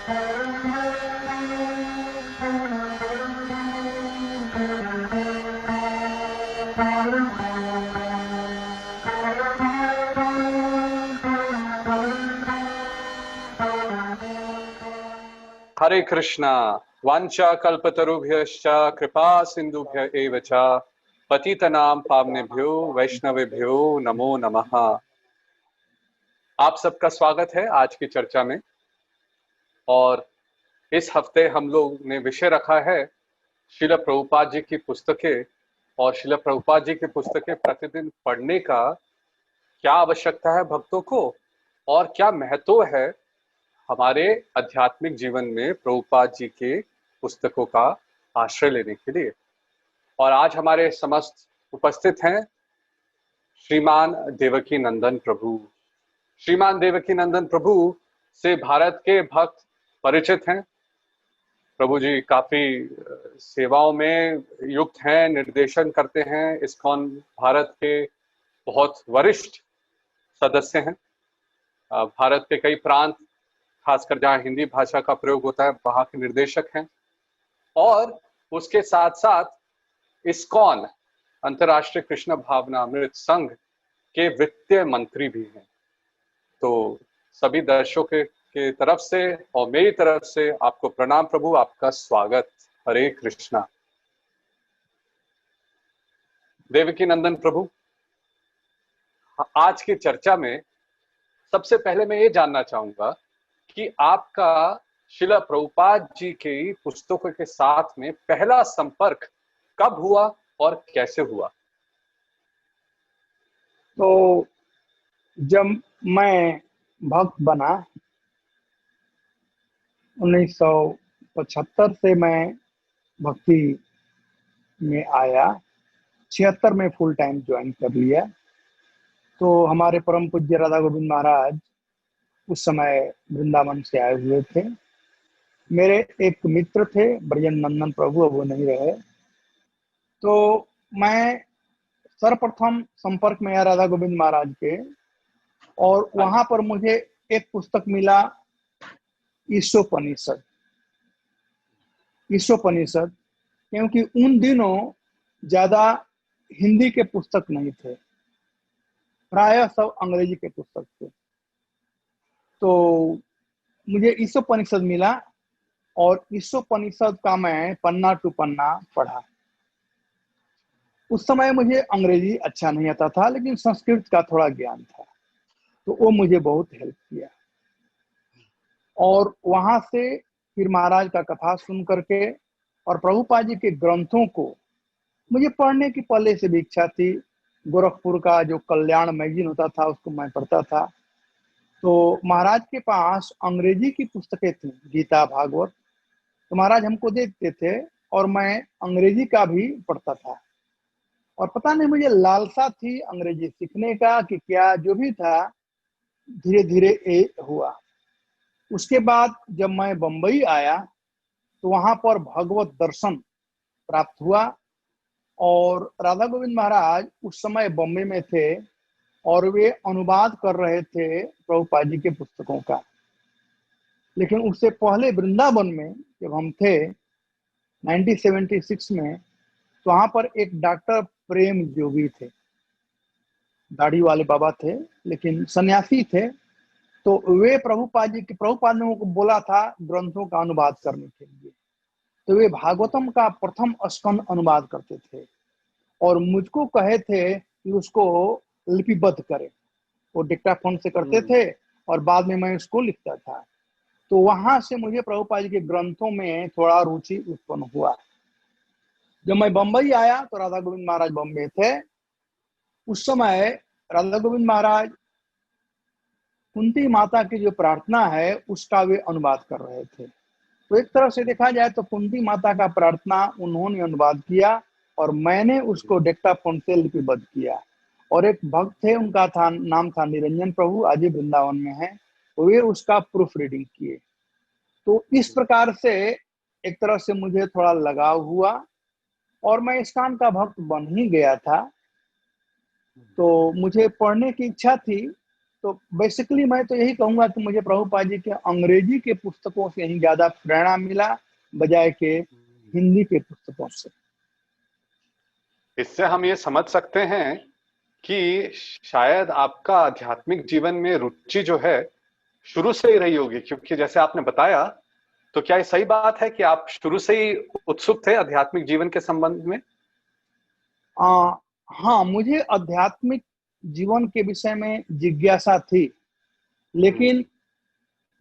हरे कृष्णा। वांछा कल्पतरुभ्यश्च कृपा सिंधुभ्य एव च पतितनां पावनेभ्यो वैष्णवेभ्यो नमो नमः। आप सबका स्वागत है आज की चर्चा में। और इस हफ्ते हम लोग ने विषय रखा है श्रील प्रभुपाद जी की पुस्तकें, और श्रील प्रभुपाद जी की पुस्तकें प्रतिदिन पढ़ने का क्या आवश्यकता है भक्तों को, और क्या महत्व है हमारे आध्यात्मिक जीवन में प्रभुपाद जी के पुस्तकों का आश्रय लेने के लिए। और आज हमारे समस्त उपस्थित हैं श्रीमान देवकी नंदन प्रभु। श्रीमान देवकी नंदन प्रभु से भारत के भक्त परिचित हैं। प्रभु जी काफी सेवाओं में युक्त हैं, निर्देशन करते हैं। इस्कॉन भारत के बहुत वरिष्ठ सदस्य हैं। भारत के कई प्रांत, खासकर जहाँ हिंदी भाषा का प्रयोग होता है, वहाँ के निर्देशक हैं। और उसके साथ साथ इस्कॉन अंतर्राष्ट्रीय कृष्ण भावनामृत संघ के वित्तीय मंत्री भी हैं। तो सभी दर्शकों के तरफ से और मेरी तरफ से आपको प्रणाम प्रभु, आपका स्वागत। हरे कृष्णा। देवकी नंदन प्रभु, आज की चर्चा में सबसे पहले मैं ये जानना चाहूंगा कि आपका श्रील प्रभुपाद जी की पुस्तकों के साथ में पहला संपर्क कब हुआ और कैसे हुआ? तो जब मैं भक्त बना 1975 से मैं भक्ति में आया, 76 में फुल टाइम ज्वाइन कर लिया। तो हमारे परम पूज्य राधा गोविंद महाराज उस समय वृंदावन से आए हुए थे। मेरे एक मित्र थे ब्रजन नंदन प्रभु, अब वो नहीं रहे। तो मैं सर्वप्रथम संपर्क में आया राधा गोविंद महाराज के, और वहां पर मुझे एक पुस्तक मिला, ईशोपनिषद। क्योंकि उन दिनों ज्यादा हिंदी के पुस्तक नहीं थे, प्रायः सब अंग्रेजी के पुस्तक थे। तो मुझे ईशोपनिषद मिला और ईशोपनिषद का मैं पन्ना टू पन्ना पढ़ा। उस समय मुझे अंग्रेजी अच्छा नहीं आता था, लेकिन संस्कृत का थोड़ा ज्ञान था, तो वो मुझे बहुत हेल्प किया। और वहां से फिर महाराज का कथा सुन करके और प्रभुपाद जी के ग्रंथों को मुझे पढ़ने की पहले से भी इच्छा थी। गोरखपुर का जो कल्याण मैगजीन होता था उसको मैं पढ़ता था। तो महाराज के पास अंग्रेजी की पुस्तकें थी, गीता भागवत, तो महाराज हमको देते थे और मैं अंग्रेजी का भी पढ़ता था। और पता नहीं मुझे लालसा थी अंग्रेजी सीखने का कि क्या, जो भी था धीरे धीरे ये हुआ। उसके बाद जब मैं बंबई आया तो वहां पर भगवत दर्शन प्राप्त हुआ, और राधा गोविंद महाराज उस समय बम्बई में थे और वे अनुवाद कर रहे थे प्रभुपाद जी के पुस्तकों का। लेकिन उससे पहले वृंदावन में जब हम थे 1976 में, तो वहां पर एक डॉक्टर प्रेम जोगी थे, दाढ़ी वाले बाबा थे लेकिन सन्यासी थे। तो वे प्रभुपाद ने उनको बोला था ग्रंथों का अनुवाद करने के लिए। तो वे भागवतम का प्रथम स्कंद अनुवाद करते थे और मुझको कहे थे कि उसको लिपिबद्ध करें। वो डिक्टाफोन से करते थे और बाद में मैं उसको लिखता था। तो वहां से मुझे प्रभुपाद जी के ग्रंथों में थोड़ा रुचि उत्पन्न हुआ। जब मैं बंबई आया तो राधा गोविंद महाराज बम्बई थे। उस समय राधा गोविंद महाराज कुंती माता की जो प्रार्थना है उसका वे अनुवाद कर रहे थे। तो एक तरह से देखा जाए तो कुंती माता का प्रार्थना उन्होंने अनुवाद किया और मैंने उसको डिक्टाफोन से लिपिबद्ध किया। और एक भक्त थे, उनका नाम था निरंजन प्रभु, आज ही वृंदावन में है, वे उसका प्रूफ रीडिंग किए। तो इस प्रकार से एक तरह से मुझे थोड़ा लगाव हुआ और मैं इस्कॉन का भक्त बन ही गया था। तो मुझे पढ़ने की इच्छा थी, तो बेसिकली मैं तो यही कहूंगा कि मुझे प्रभुपाद जी के अंग्रेजी के पुस्तकों से ही ज्यादा प्रेरणा मिला बजाय के हिंदी के पुस्तकों से। इससे हम ये समझ सकते हैं कि शायद आपका आध्यात्मिक जीवन में रुचि जो है शुरू से ही रही होगी, क्योंकि जैसे आपने बताया, तो क्या ये सही बात है कि आप शुरू से ही उत्सुक थे आध्यात्मिक जीवन के संबंध में? हाँ, मुझे आध्यात्मिक जीवन के विषय में जिज्ञासा थी, लेकिन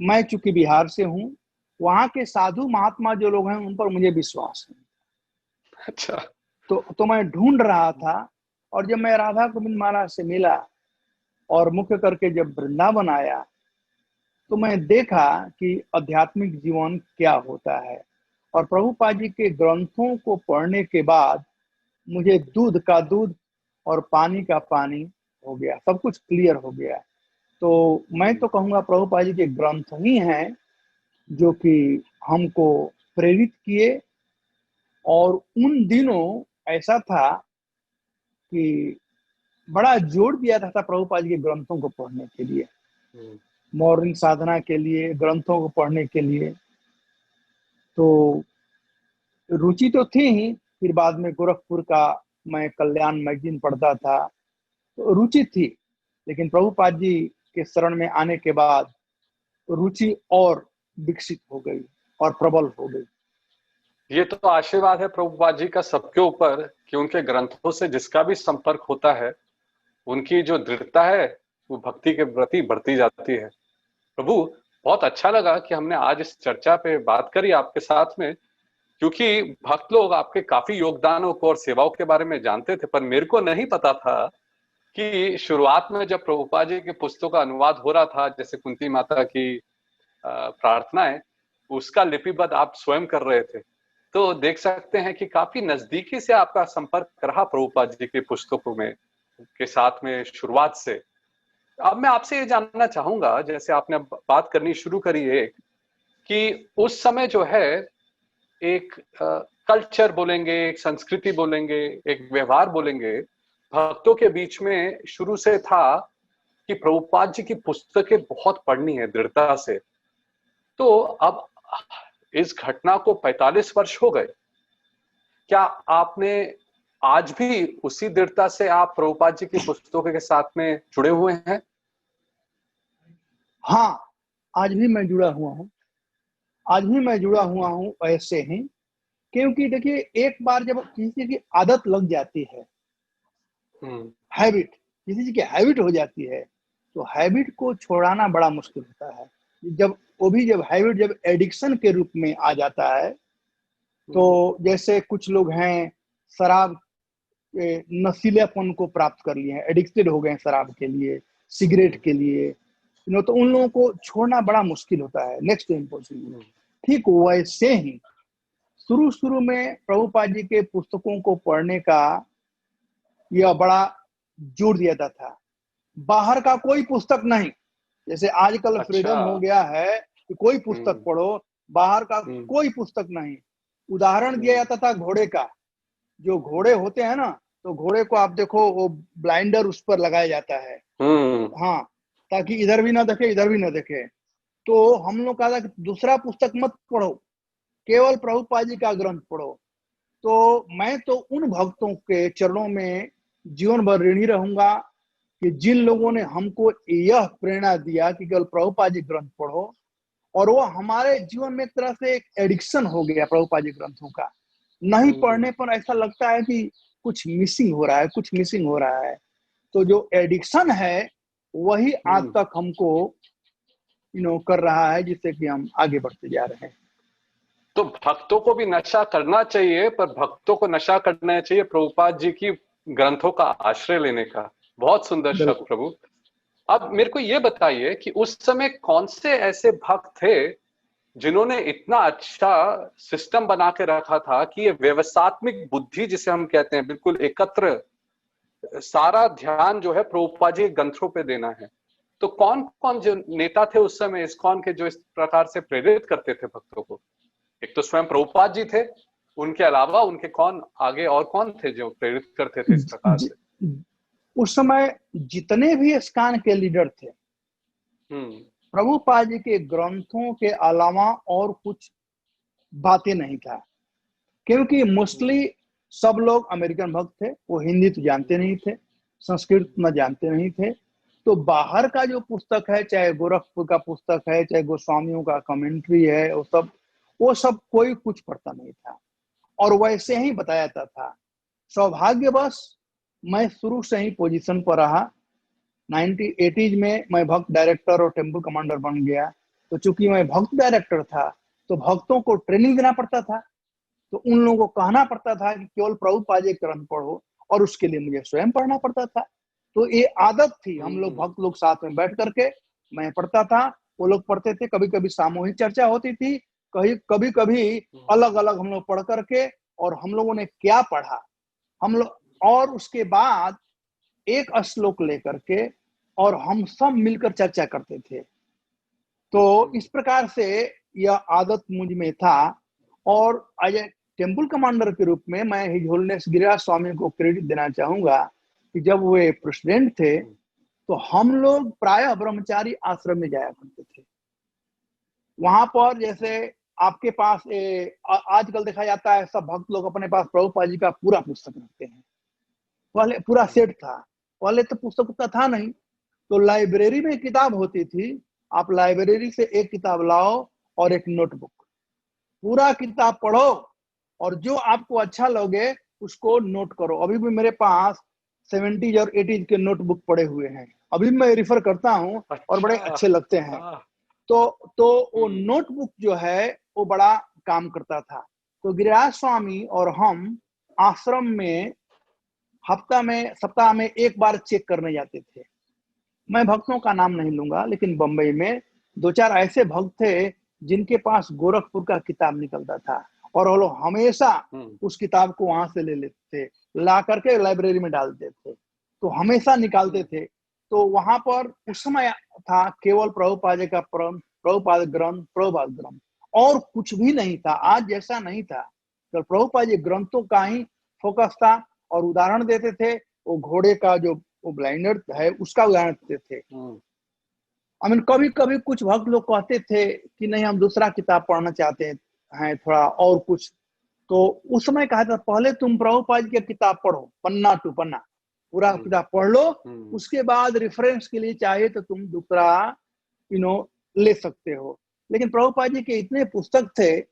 मैं चूंकि बिहार से हूँ, वहाँ के साधु महात्मा जो लोग हैं उन पर मुझे विश्वास है। अच्छा। तो मैं ढूंढ रहा था, और जब मैं राधा गोविंद महाराज से मिला और मुख्य करके जब वृंदावन आया, तो मैं देखा कि आध्यात्मिक जीवन क्या होता है। और प्रभुपाद जी के ग्रंथों को पढ़ने के बाद मुझे दूध का दूध और पानी का पानी हो गया, सब कुछ क्लियर हो गया। तो मैं तो कहूँगा प्रभुपाद जी के ग्रंथ ही हैं जो कि हमको प्रेरित किए। और उन दिनों ऐसा था कि बड़ा जोर दिया था प्रभुपाद जी के ग्रंथों को पढ़ने के लिए, मॉर्निंग साधना के लिए, ग्रंथों को पढ़ने के लिए। तो रुचि तो थी ही, फिर बाद में गोरखपुर का मैं कल्याण मैगजीन पढ़ता था, तो रुचि थी। लेकिन प्रभुपाद जी के शरण में आने के बाद रुचि और विकसित हो गई और प्रबल हो गई। ये तो आशीर्वाद है प्रभुपाद जी का सबके ऊपर कि उनके ग्रंथों से जिसका भी संपर्क होता है, उनकी जो दृढ़ता है वो भक्ति के प्रति बढ़ती जाती है। प्रभु, बहुत अच्छा लगा कि हमने आज इस चर्चा पे बात करी आपके साथ में, क्योंकि भक्त लोग आपके काफी योगदानों को और सेवाओं के बारे में जानते थे, पर मेरे को नहीं पता था कि शुरुआत में जब प्रभुपाद जी के पुस्तकों का अनुवाद हो रहा था, जैसे कुंती माता की प्रार्थनाएं, उसका लिपिबद्ध आप स्वयं कर रहे थे। तो देख सकते हैं कि काफी नजदीकी से आपका संपर्क रहा प्रभुपाद जी की पुस्तकों में के साथ में शुरुआत से। अब मैं आपसे ये जानना चाहूंगा, जैसे आपने बात करनी शुरू करी है कि उस समय जो है एक कल्चर बोलेंगे, एक संस्कृति बोलेंगे, एक व्यवहार बोलेंगे, भक्तों के बीच में शुरू से था कि प्रभुपाद जी की पुस्तकें बहुत पढ़नी है दृढ़ता से। तो अब इस घटना को 45 वर्ष हो गए, क्या आपने आज भी उसी दृढ़ता से आप प्रभुपाद जी की पुस्तकों के साथ में जुड़े हुए हैं? हाँ, आज भी मैं जुड़ा हुआ हूँ, आज भी मैं जुड़ा हुआ हूँ ऐसे ही। क्योंकि देखिए, एक बार जब किसी चीज की आदत लग जाती है, हैबिट, किसी चीज की हैबिट हो जाती है, तो हैबिट को छोड़ाना बड़ा मुश्किल होता है। जब वो भी जब हैबिट जब एडिक्शन के रूप में आ जाता है, तो जैसे कुछ लोग हैं शराब के नशीलेपन को प्राप्त कर लिए हैं, एडिक्टेड हो गए हैं शराब के लिए, सिगरेट के लिए, तो उन लोगों को छोड़ना बड़ा मुश्किल होता है, नेक्स्ट टू इम्पॉसिबल। ठीक वैसे ही शुरू शुरू में प्रभुपाद जी के पुस्तकों को पढ़ने का यह बड़ा जोर दिया जाता था। बाहर का कोई पुस्तक नहीं, जैसे आजकल फ्रीडम हो गया है कि कोई पुस्तक पढ़ो, बाहर का कोई पुस्तक नहीं। उदाहरण दिया जाता था घोड़े का, जो घोड़े होते हैं ना, तो घोड़े को आप देखो, वो ब्लाइंडर उस पर लगाया जाता है, हाँ, ताकि इधर भी ना देखे इधर भी ना देखे। तो हम लोग कहा था कि दूसरा पुस्तक मत पढ़ो, केवल प्रभुपाद जी का ग्रंथ पढ़ो। तो मैं तो उन भक्तों के चरणों में जीवन भर ऋणी रहूंगा कि जिन लोगों ने हमको यह प्रेरणा दिया कि केवल प्रभुपाद जी ग्रंथ पढ़ो। और वो हमारे जीवन में एक तरह से एक एडिक्शन हो गया प्रभुपाद जी ग्रंथों का। नहीं पढ़ने पर ऐसा लगता है कि कुछ मिसिंग हो रहा है, कुछ मिसिंग हो रहा है। तो जो एडिक्शन है वही आज तक हमको कर रहा है, जिससे कि हम आगे बढ़ते जा रहे हैं। तो भक्तों को भी नशा करना चाहिए, पर भक्तों को नशा करना चाहिए प्रभुपाद जी की ग्रंथों का आश्रय लेने का। बहुत सुंदर शब्द प्रभु। अब मेरे को ये बताइए कि उस समय कौन से ऐसे भक्त थे जिन्होंने इतना अच्छा सिस्टम बना के रखा था कि ये व्यवसात्मिक बुद्धि जिसे हम कहते हैं, बिल्कुल एकत्र सारा ध्यान जो है प्रभुपाद जी ग्रंथों पे देना है। तो कौन कौन जो नेता थे उस समय इस्कॉन के जो इस प्रकार से प्रेरित करते थे भक्तों को? एक तो स्वयं प्रभुपाद जी थे, उनके अलावा उनके कौन आगे और कौन थे जो प्रेरित करते थे इस प्रकार से? उस समय जितने भी इस्कॉन के लीडर थे, प्रभुपाद जी के ग्रंथों के अलावा और कुछ बातें नहीं था, क्योंकि मोस्टली सब लोग अमेरिकन भक्त थे, वो हिंदी तो जानते नहीं थे, संस्कृत न जानते नहीं थे। तो बाहर का जो पुस्तक है, चाहे गोरखपुर का पुस्तक है, चाहे गोस्वामियों का कमेंट्री है, वो सब कोई कुछ पढ़ता नहीं था और वैसे ही बताया जाता था। सौभाग्यवश मैं शुरू से ही पोजीशन पर रहा। 1980s में मैं भक्त डायरेक्टर और टेम्पल कमांडर बन गया। तो चूंकि मैं भक्त डायरेक्टर था तो भक्तों को ट्रेनिंग देना पड़ता था, तो उन लोगों को कहना पड़ता था कि केवल प्रभुपाद जी के ग्रंथ पढ़ो, और उसके लिए मुझे स्वयं पढ़ना पड़ता था। तो ये आदत थी, हम लोग भक्त लोग साथ में बैठ करके, मैं पढ़ता था, वो लोग पढ़ते थे, कभी कभी सामूहिक चर्चा होती थी, कभी कभी अलग अलग हम लोग पढ़ करके, और हम लोगों ने क्या पढ़ा हम लोग, और उसके बाद एक श्लोक लेकर के और हम सब मिलकर चर्चा करते थे। तो इस प्रकार से यह आदत मुझ में था। और एज ए टेम्पल कमांडर के रूप में मैं हिज होलीनेस गिरिराज स्वामी को क्रेडिट देना चाहूंगा कि जब वे प्रेसिडेंट थे तो हम लोग प्रायः ब्रह्मचारी आश्रम में जाया करते थे। वहां पर जैसे आपके पास आजकल देखा जाता है, सब भक्त लोग अपने पास प्रभुपाद जी का पूरा पुस्तक रखते हैं। पहले पूरा सेट था, पहले तो पुस्तक उतना था नहीं, तो लाइब्रेरी में किताब होती थी, आप लाइब्रेरी से एक किताब लाओ और एक नोटबुक, पूरा किताब पढ़ो और जो आपको अच्छा लगे उसको नोट करो। अभी भी मेरे पास 70s और 80s के नोटबुक पड़े हुए हैं, अभी मैं रिफर करता हूँ और बड़े अच्छे लगते हैं। तो वो नोटबुक जो है वो बड़ा काम करता था। तो गिरिराज स्वामी और हम आश्रम में सप्ताह में एक बार चेक करने जाते थे। मैं भक्तों का नाम नहीं लूंगा, लेकिन बंबई में 2-4 ऐसे भक्त थे जिनके पास गोरखपुर का किताब निकलता था, और वो लोग हमेशा उस किताब को वहां से ले लेते थे, ला करके लाइब्रेरी में डालते थे, तो हमेशा निकालते थे। तो वहां पर उस समय था केवल प्रभुपाद जी का प्रभुपाद ग्रंथ और कुछ भी नहीं था। आज जैसा नहीं था, तो प्रभुपाद जी ग्रंथों का ही फोकस था, और उदाहरण देते थे। वो घोड़े का जो वो ब्लाइंडर है उसका उदाहरण देते थे। आई मीन कभी कभी कुछ भक्त लोग कहते थे कि नहीं, हम दूसरा किताब पढ़ना चाहते हैं, थोड़ा और कुछ। तो उस समय कहा था पहले तुम प्रभुपाद की किताब पढ़ो, पन्ना टू पन्ना पूरा किताब पढ़ लो, उसके बाद रेफरेंस के लिए चाहे तो तुम दूसरा ले सकते हो। लेकिन प्रभुपाद जी के इतने पुस्तक थे,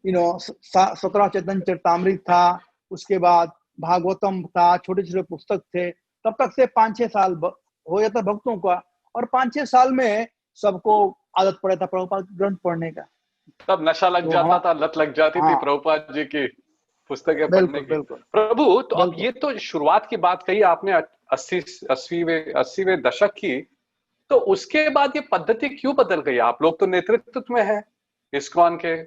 17 चैतन्य चरितामृत था, उसके बाद भागवतम था, छोटे छोटे पुस्तक थे। तब तक से 5-6 साल हो जाता भक्तों का, और 5-6 साल में सबको आदत पड़ा था प्रभुपाद ग्रंथ पढ़ने का। तब नशा लग जाता था, लत लग जाती थी प्रभुपाद जी की पुस्तकें पढ़ने की। प्रभु, तो अब ये तो शुरुआत की बात कही आपने 80वें दशक की, तो उसके बाद ये पद्धति क्यों बदल गई? आप लोग तो नेतृत्व में हैं इस्कॉन के,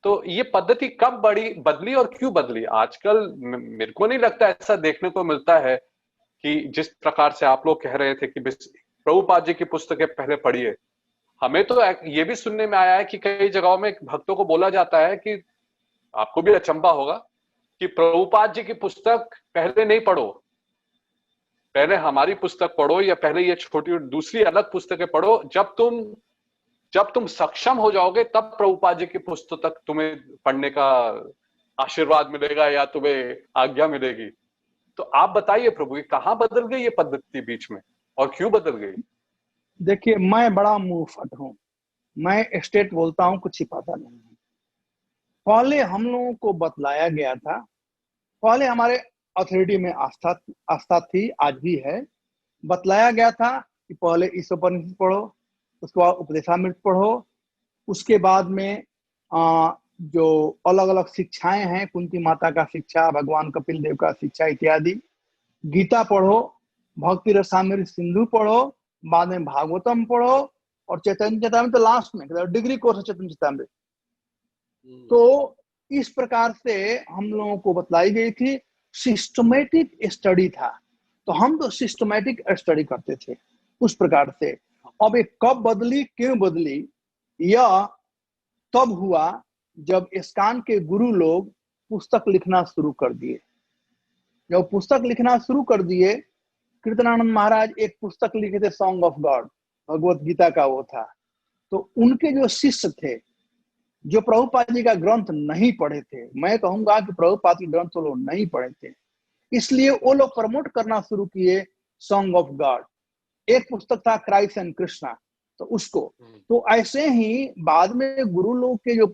तो ये पद्धति कब बदली और क्यों बदली? आजकल मेरे को नहीं लगता ऐसा देखने को मिलता है कि जिस प्रकार से आप लोग कह रहे थे कि प्रभुपाद जी की पुस्तकें पहले पढ़िए। हमें तो ये भी सुनने में आया है कि कई जगहों में भक्तों को बोला जाता है कि आपको भी अचंभा होगा कि प्रभुपाद जी की पुस्तक पहले नहीं पढ़ो, पहले हमारी पुस्तक पढ़ो, या पहले ये छोटी दूसरी अलग पुस्तकें पढ़ो, जब तुम सक्षम हो जाओगे तब प्रभुपाद जी की पुस्तक तुम्हें पढ़ने का आशीर्वाद मिलेगा या तुम्हें आज्ञा मिलेगी। तो आप बताइए प्रभु, ये कहाँ बदल गई ये पद्धति बीच में, और क्यों बदल गई? देखिए, मैं बड़ा मुंह फट हूं, मैं स्टेट बोलता हूं, कुछ छिपाता नहीं हूं। पहले हम लोगों को बतलाया गया था, पहले हमारे अथॉरिटी में आस्था थी, आज भी है। बतलाया गया था कि पहले ईशोपनिषद पढ़ो, उसके बाद उपदेशामृत पढ़ो, उसके बाद में जो अलग अलग शिक्षाएं हैं, कुंती माता का शिक्षा, भगवान कपिल देव का शिक्षा इत्यादि, गीता पढ़ो, भक्ति रसामृत सिंधु पढ़ो, बाद में भागवतम पढ़ो, और चैतन्य चरितामृत तो लास्ट में डिग्री कोर्स है चैतन्य चरितामृत। तो इस प्रकार से हम लोगों को बतलाई गई थी, सिस्टमेटिक स्टडी था, तो हम तो सिस्टमेटिक स्टडी करते थे उस प्रकार से। अब ये कब बदली, क्यों बदली, यह तब हुआ जब इस्कॉन के गुरु लोग पुस्तक लिखना शुरू कर दिए। जब पुस्तक लिखना शुरू कर दिए, कीर्तनानंद महाराज एक पुस्तक लिखे थे, song of God, Bhagavad Gita का वो था। तो उनके जो शिष्य थे, जो प्रभुपाद जी का ग्रंथ नहीं पढ़े थे, मैं कहूंगा कि प्रभुपाद के ग्रंथ वो लोग नहीं पढ़े थे, इसलिए वो लोग प्रमोट करना शुरू किए सॉन्ग ऑफ गॉड। एक पुस्तक था क्राइस्ट एंड कृष्णा, तो उसको, तो ऐसे ही बाद में गुरु लोग के जो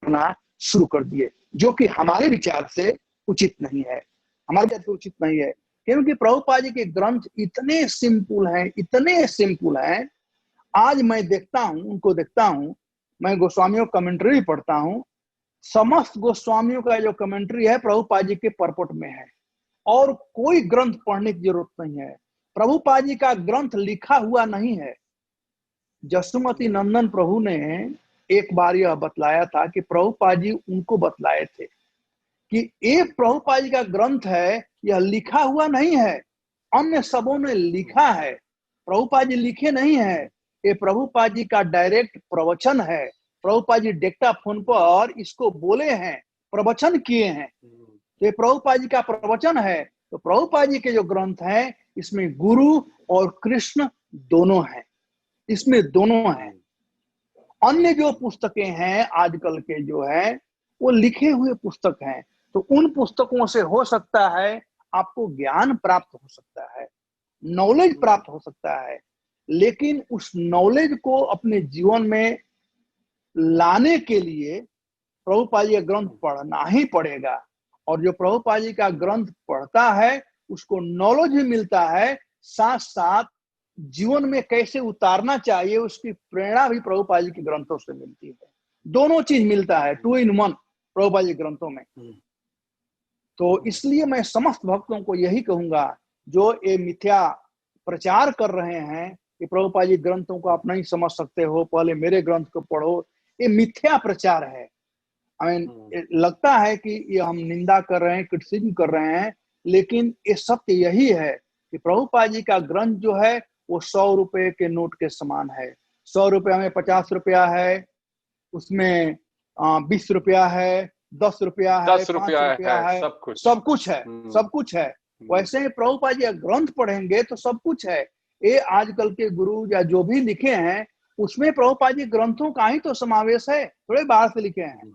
करना शुरू कर दिए, जो कि हमारे विचार से उचित नहीं है, हमारे विचार से उचित नहीं है। क्योंकि प्रभुपाद जी के ग्रंथ इतने सिंपल हैं, इतने सिंपल हैं। आज मैं देखता हूं, उनको देखता हूं, मैं गोस्वामियों कमेंट्री पढ़ता हूं, समस्त गोस्वामियों का जो कमेंट्री है प्रभुपाद जी के परपट में है, और कोई ग्रंथ पढ़ने की जरूरत नहीं है। प्रभुपाद जी का ग्रंथ लिखा हुआ नहीं है। जसुमती नंदन प्रभु ने एक बार यह बतलाया था कि प्रभुपाद जी उनको बतलाए थे कि एक प्रभुपाद जी का ग्रंथ है, यह लिखा हुआ नहीं है, अन्य सबों ने लिखा है, प्रभुपाद जी लिखे नहीं है। ये प्रभुपाद जी का डायरेक्ट प्रवचन है। प्रभुपाद जी डिक्टाफोन पर इसको बोले हैं, प्रवचन किए हैं। ये प्रभुपाद जी का प्रवचन है। तो प्रभुपाद जी के जो ग्रंथ हैं, इसमें गुरु और कृष्ण दोनों हैं, इसमें दोनों हैं। अन्य जो पुस्तकें हैं आजकल के जो है, वो लिखे हुए पुस्तक हैं। तो उन पुस्तकों से हो सकता है आपको ज्ञान प्राप्त हो सकता है, नॉलेज प्राप्त हो सकता है, लेकिन उस नॉलेज को अपने जीवन में लाने के लिए प्रभुपाद जी का ग्रंथ पढ़ना ही पड़ेगा। और जो प्रभुपाद जी का ग्रंथ पढ़ता है उसको नॉलेज भी मिलता है, साथ साथ जीवन में कैसे उतारना चाहिए उसकी प्रेरणा भी प्रभुपाद जी के ग्रंथों से मिलती है। दोनों चीज मिलता है, 2 in 1 प्रभुपाद जी ग्रंथों में। तो इसलिए मैं समस्त भक्तों को यही कहूंगा, जो ये मिथ्या प्रचार कर रहे हैं कि प्रभुपाद जी ग्रंथों को आप नहीं समझ सकते हो, पहले मेरे ग्रंथ को पढ़ो, ये मिथ्या प्रचार है। लगता है कि ये हम निंदा कर रहे हैं, क्रिटिसिज्म कर रहे हैं, लेकिन ये सत्य यही है कि प्रभुपाद जी का ग्रंथ जो है वो 100 रुपए के नोट के समान है। 100 रुपया में 50 रुपया है, उसमें 20 रुपया है, 10 रुपया है, 10 5 रुपया रुपया है, सब कुछ, सब कुछ है, सब कुछ है। वैसे ही प्रभुपाद जी ग्रंथ पढ़ेंगे तो सब कुछ है। ये आजकल के गुरु या जो भी लिखे हैं उसमें प्रभुपाद जी ग्रंथों का ही तो समावेश है, थोड़े बाहर से लिखे हैं।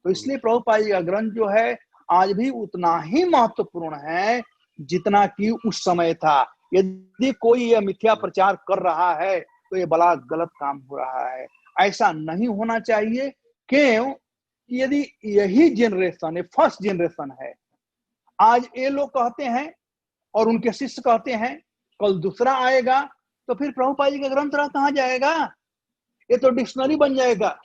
तो इसलिए प्रभुपाद जी का ग्रंथ जो है आज भी उतना ही महत्वपूर्ण है जितना कि उस समय था। यदि कोई यह मिथ्या प्रचार कर रहा है तो ये बड़ा गलत काम हो रहा है, ऐसा नहीं होना चाहिए। क्यों? यदि यही जनरेशन है, फर्स्ट जनरेशन है, आज ये लोग कहते हैं और उनके शिष्य कहते हैं, कल दूसरा आएगा, तो फिर प्रभुपाद जी का ग्रंथ रह कहाँ जाएगा? ये तो डिक्शनरी बन जाएगा,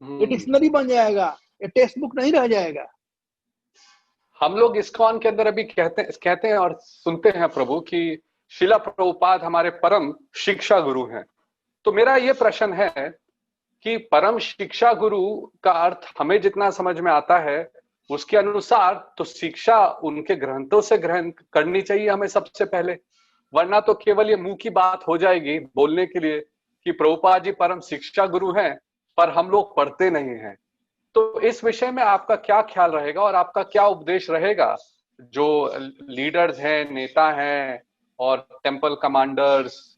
ये डिक्शनरी बन जाएगा, ये टेक्स्ट बुक नहीं रह जाएगा। हम लोग इस्कॉन के अंदर अभी कहते हैं और सुनते हैं प्रभु कि शिला प्रभुपाद हमारे परम शिक्षा गुरु हैं। तो मेरा ये प्रश्न है कि परम शिक्षा गुरु का अर्थ हमें जितना समझ में आता है उसके अनुसार तो शिक्षा उनके ग्रंथों से ग्रहण करनी चाहिए हमें सबसे पहले, वरना तो केवल ये मुंह की बात हो जाएगी बोलने के लिए कि प्रभुपाद जी परम शिक्षा गुरु हैं, पर हम लोग पढ़ते नहीं हैं। तो इस विषय में आपका क्या ख्याल रहेगा और आपका क्या उपदेश रहेगा जो लीडर्स हैं, नेता हैं और टेंपल कमांडर्स,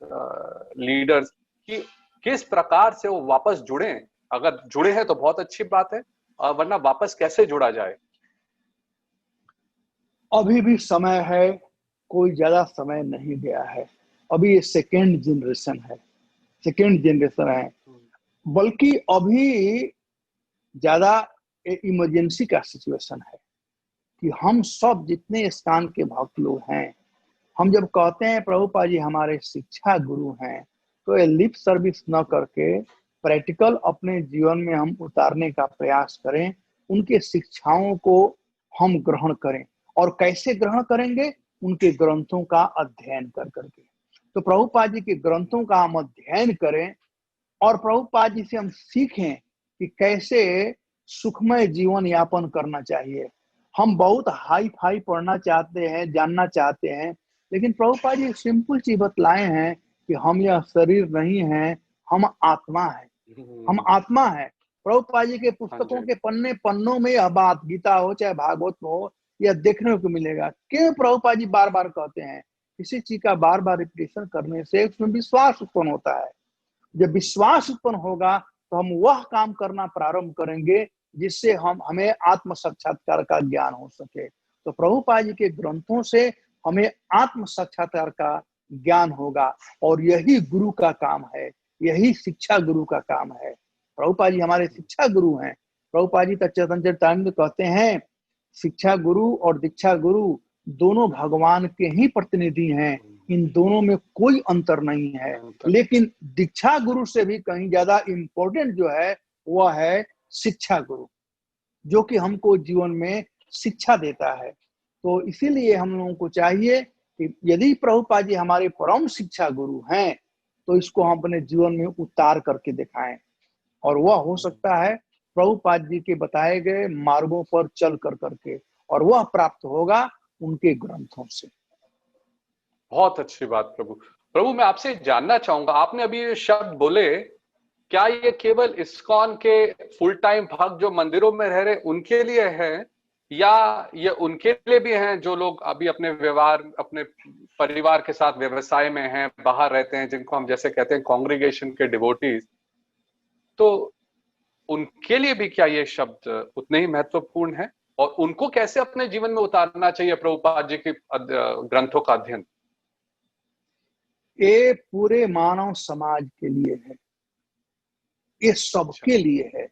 लीडर्स, कि किस प्रकार से वो वापस जुड़े? अगर जुड़े हैं तो बहुत अच्छी बात है, वरना वापस कैसे जुड़ा जाए? अभी भी समय है, कोई ज्यादा समय नहीं गया है। अभी ये सेकेंड जनरेशन है, सेकेंड जनरेशन है, बल्कि अभी ज्यादा इमरजेंसी का सिचुएशन है कि हम सब जितने स्थान के भक्त लोग हैं, हम जब कहते हैं प्रभुपाद जी हमारे शिक्षा गुरु हैं, तो ये लिप सर्विस न करके प्रैक्टिकल अपने जीवन में हम उतारने का प्रयास करें, उनके शिक्षाओं को हम ग्रहण करें। और कैसे ग्रहण करेंगे? उनके ग्रंथों का अध्ययन कर करके। तो प्रभुपाद जी के ग्रंथों का हम अध्ययन करें और प्रभुपाद जी से हम सीखें कि कैसे सुखमय जीवन यापन करना चाहिए। हम बहुत हाई फाई पढ़ना चाहते हैं, जानना चाहते हैं, लेकिन प्रभुपाद जी सिंपल चीज बतलाए हैं कि हम यह शरीर नहीं है, हम आत्मा है, हम आत्मा है। प्रभुपाद जी के पुस्तकों के पन्ने पन्नों में यह बात, गीता हो चाहे भागवत हो, यह देखने को मिलेगा। क्यों प्रभुपाद जी बार बार कहते हैं? किसी चीज का बार बार रिपीटेशन करने से उसमें विश्वास उत्पन्न होता है। जब विश्वास उत्पन्न होगा तो हम वह काम करना प्रारंभ करेंगे जिससे हमें आत्म साक्षात्कार का ज्ञान हो सके। तो प्रभुपाद जी के ग्रंथों से हमें आत्म साक्षात्कार का ज्ञान होगा, और यही गुरु का काम है, यही शिक्षा गुरु का काम है। प्रभुपाद जी हमारे शिक्षा गुरु हैं। प्रभुपाद जी चैतन्य चरितामृत कहते हैं, शिक्षा गुरु और दीक्षा गुरु दोनों भगवान के ही प्रतिनिधि हैं, इन दोनों में कोई अंतर नहीं है। लेकिन दीक्षा गुरु से भी कहीं ज्यादा इंपॉर्टेंट जो है वह है शिक्षा गुरु, जो कि हमको जीवन में शिक्षा देता है। तो इसीलिए हम लोगों को चाहिए कि यदि प्रभुपाद जी हमारे परम शिक्षा गुरु हैं तो इसको हम अपने जीवन में उतार करके दिखाएं, और वह हो सकता है प्रभुपाद जी के बताए गए मार्गों पर चल कर करके, और वह प्राप्त होगा उनके ग्रंथों से। बहुत अच्छी बात प्रभु। प्रभु मैं आपसे जानना चाहूंगा, आपने अभी ये शब्द बोले, क्या ये केवल इस्कॉन के फुल टाइम भक्त जो मंदिरों में रह रहे उनके लिए है, या ये उनके लिए भी हैं जो लोग अभी अपने व्यवहार अपने परिवार के साथ व्यवसाय में हैं, बाहर रहते हैं, जिनको हम जैसे कहते हैं कांग्रीगेशन के डिवोटीज, तो उनके लिए भी क्या ये शब्द उतने ही महत्वपूर्ण है? और उनको कैसे अपने जीवन में उतारना चाहिए प्रभुपाद जी के ग्रंथों का अध्ययन? ये पूरे मानव समाज के लिए है, ये सबके लिए है।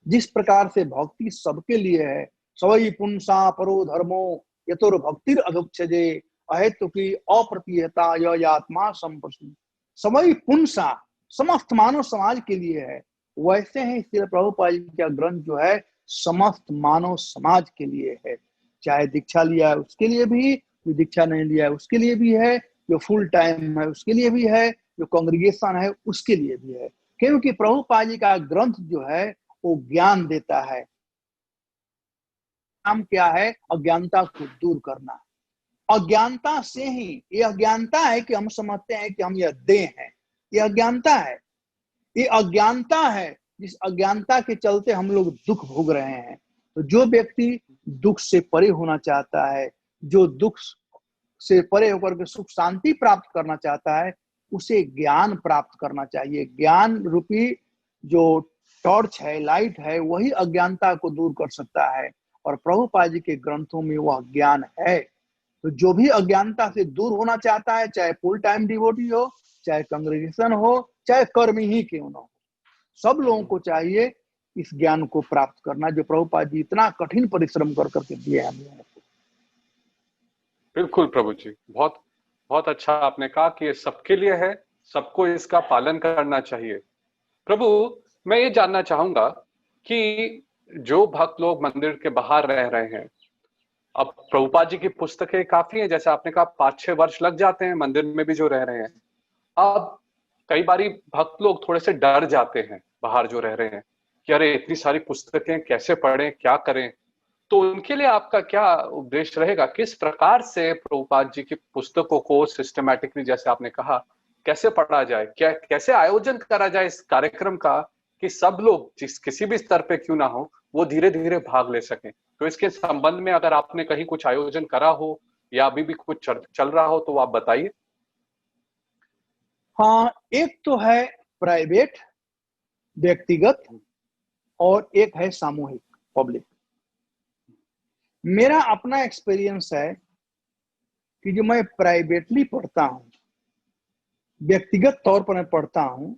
जिस प्रकार से भक्ति सबके लिए है, सवई पुंसा परो धर्मो यतोर भक्तिर अधुक्षजे अहेतु की अप्रतिहता यह आत्मा संपत्ति। सवई पुंसा समस्त मानव समाज के लिए है, वैसे ही श्री प्रभुपाद जी का ग्रंथ जो है समस्त मानव समाज के लिए है। चाहे दीक्षा लिया है उसके लिए भी, जो दीक्षा नहीं लिया है उसके लिए भी है, जो फुल टाइम है उसके लिए भी है, जो कांग्रीगेशन है उसके लिए भी है। क्योंकि प्रभुपाद जी का ग्रंथ जो है वो ज्ञान देता है। काम क्या है? अज्ञानता को दूर करना। अज्ञानता से ही, ये अज्ञानता है कि हम समझते हैं कि हम यह देह हैं, ये अज्ञानता है। ये अज्ञानता है जिस अज्ञानता के चलते हम लोग दुख भोग रहे हैं। तो जो व्यक्ति दुख से परे होना चाहता है, जो दुख से परे होकर के सुख शांति प्राप्त करना चाहता है, उसे ज्ञान प्राप्त करना चाहिए। ज्ञान रूपी जो टॉर्च है, लाइट है, वही अज्ञानता को दूर कर सकता है, और प्रभुपाद जी के ग्रंथों में वह ज्ञान है। तो जो भी अज्ञानता से दूर होना चाहता है, चाहे फुल टाइम डिवोटी हो, चाहे कांग्रेगेशन हो, चाहे कर्मी ही क्यों ना हो, सब लोगों को चाहिए इस ज्ञान को प्राप्त करना, जो प्रभुपाद जी इतना कठिन परिश्रम कर करके दिए हम लोगों को। बिल्कुल प्रभु जी, बहुत बहुत अच्छा आपने कहा कि ये सबके लिए है, सबको इसका पालन करना चाहिए। प्रभु मैं ये जानना चाहूंगा कि जो भक्त लोग मंदिर के बाहर रह रहे हैं, अब प्रभुपाद जी की पुस्तकें काफी हैं, जैसे आपने कहा 5-6 वर्ष लग जाते हैं मंदिर में भी जो रह रहे हैं। अब कई बारी भक्त लोग थोड़े से डर जाते हैं बाहर जो रह रहे हैं कि अरे इतनी सारी पुस्तकें कैसे पढ़ें, क्या करें। तो उनके लिए आपका क्या उपदेश रहेगा? किस प्रकार से प्रभुपाद जी की पुस्तकों को सिस्टमैटिकली, जैसे आपने कहा, कैसे पढ़ा जाए, क्या कैसे आयोजन करा जाए इस कार्यक्रम का कि सब लोग जिस किसी भी स्तर पे क्यों ना हो वो धीरे धीरे भाग ले सकें? तो इसके संबंध में अगर आपने कहीं कुछ आयोजन करा हो या अभी भी कुछ चल रहा हो तो आप बताइए। हाँ, एक तो है प्राइवेट, व्यक्तिगत, और एक है सामूहिक, पब्लिक। मेरा अपना एक्सपीरियंस है कि जो मैं प्राइवेटली पढ़ता हूं, व्यक्तिगत तौर पर मैं पढ़ता हूं,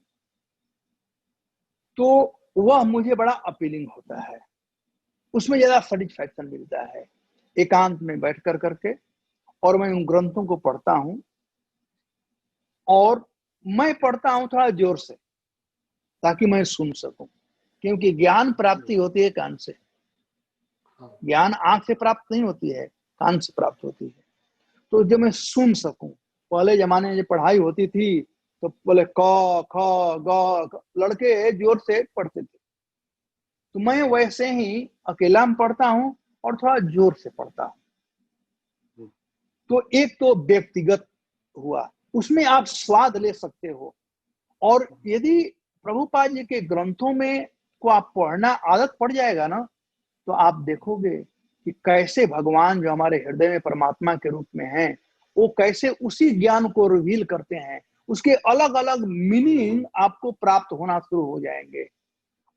तो वह मुझे बड़ा अपीलिंग होता है, उसमें ज्यादा सेटिस्फैक्शन मिलता है एकांत में बैठ कर करके, और मैं उन ग्रंथों को पढ़ता हूं। और मैं पढ़ता हूं थोड़ा जोर से ताकि मैं सुन सकूं, क्योंकि ज्ञान प्राप्ति होती है कान से, ज्ञान आंख से प्राप्त नहीं होती है, कान से प्राप्त होती है। तो जब मैं सुन सकूं, पहले जमाने में जब पढ़ाई होती थी तो बोले क ख ग, लड़के जोर से पढ़ते थे, तो मैं वैसे ही अकेला में पढ़ता हूं और थोड़ा जोर से पढ़ता हूं। तो एक तो व्यक्तिगत हुआ, उसमें आप स्वाद ले सकते हो। और यदि प्रभुपाद जी के ग्रंथों में को आप पढ़ना आदत पड़ जाएगा ना, तो आप देखोगे कि कैसे भगवान जो हमारे हृदय में परमात्मा के रूप में हैं, वो कैसे उसी ज्ञान को रिवील करते हैं, उसके अलग अलग मीनिंग आपको प्राप्त होना शुरू हो जाएंगे।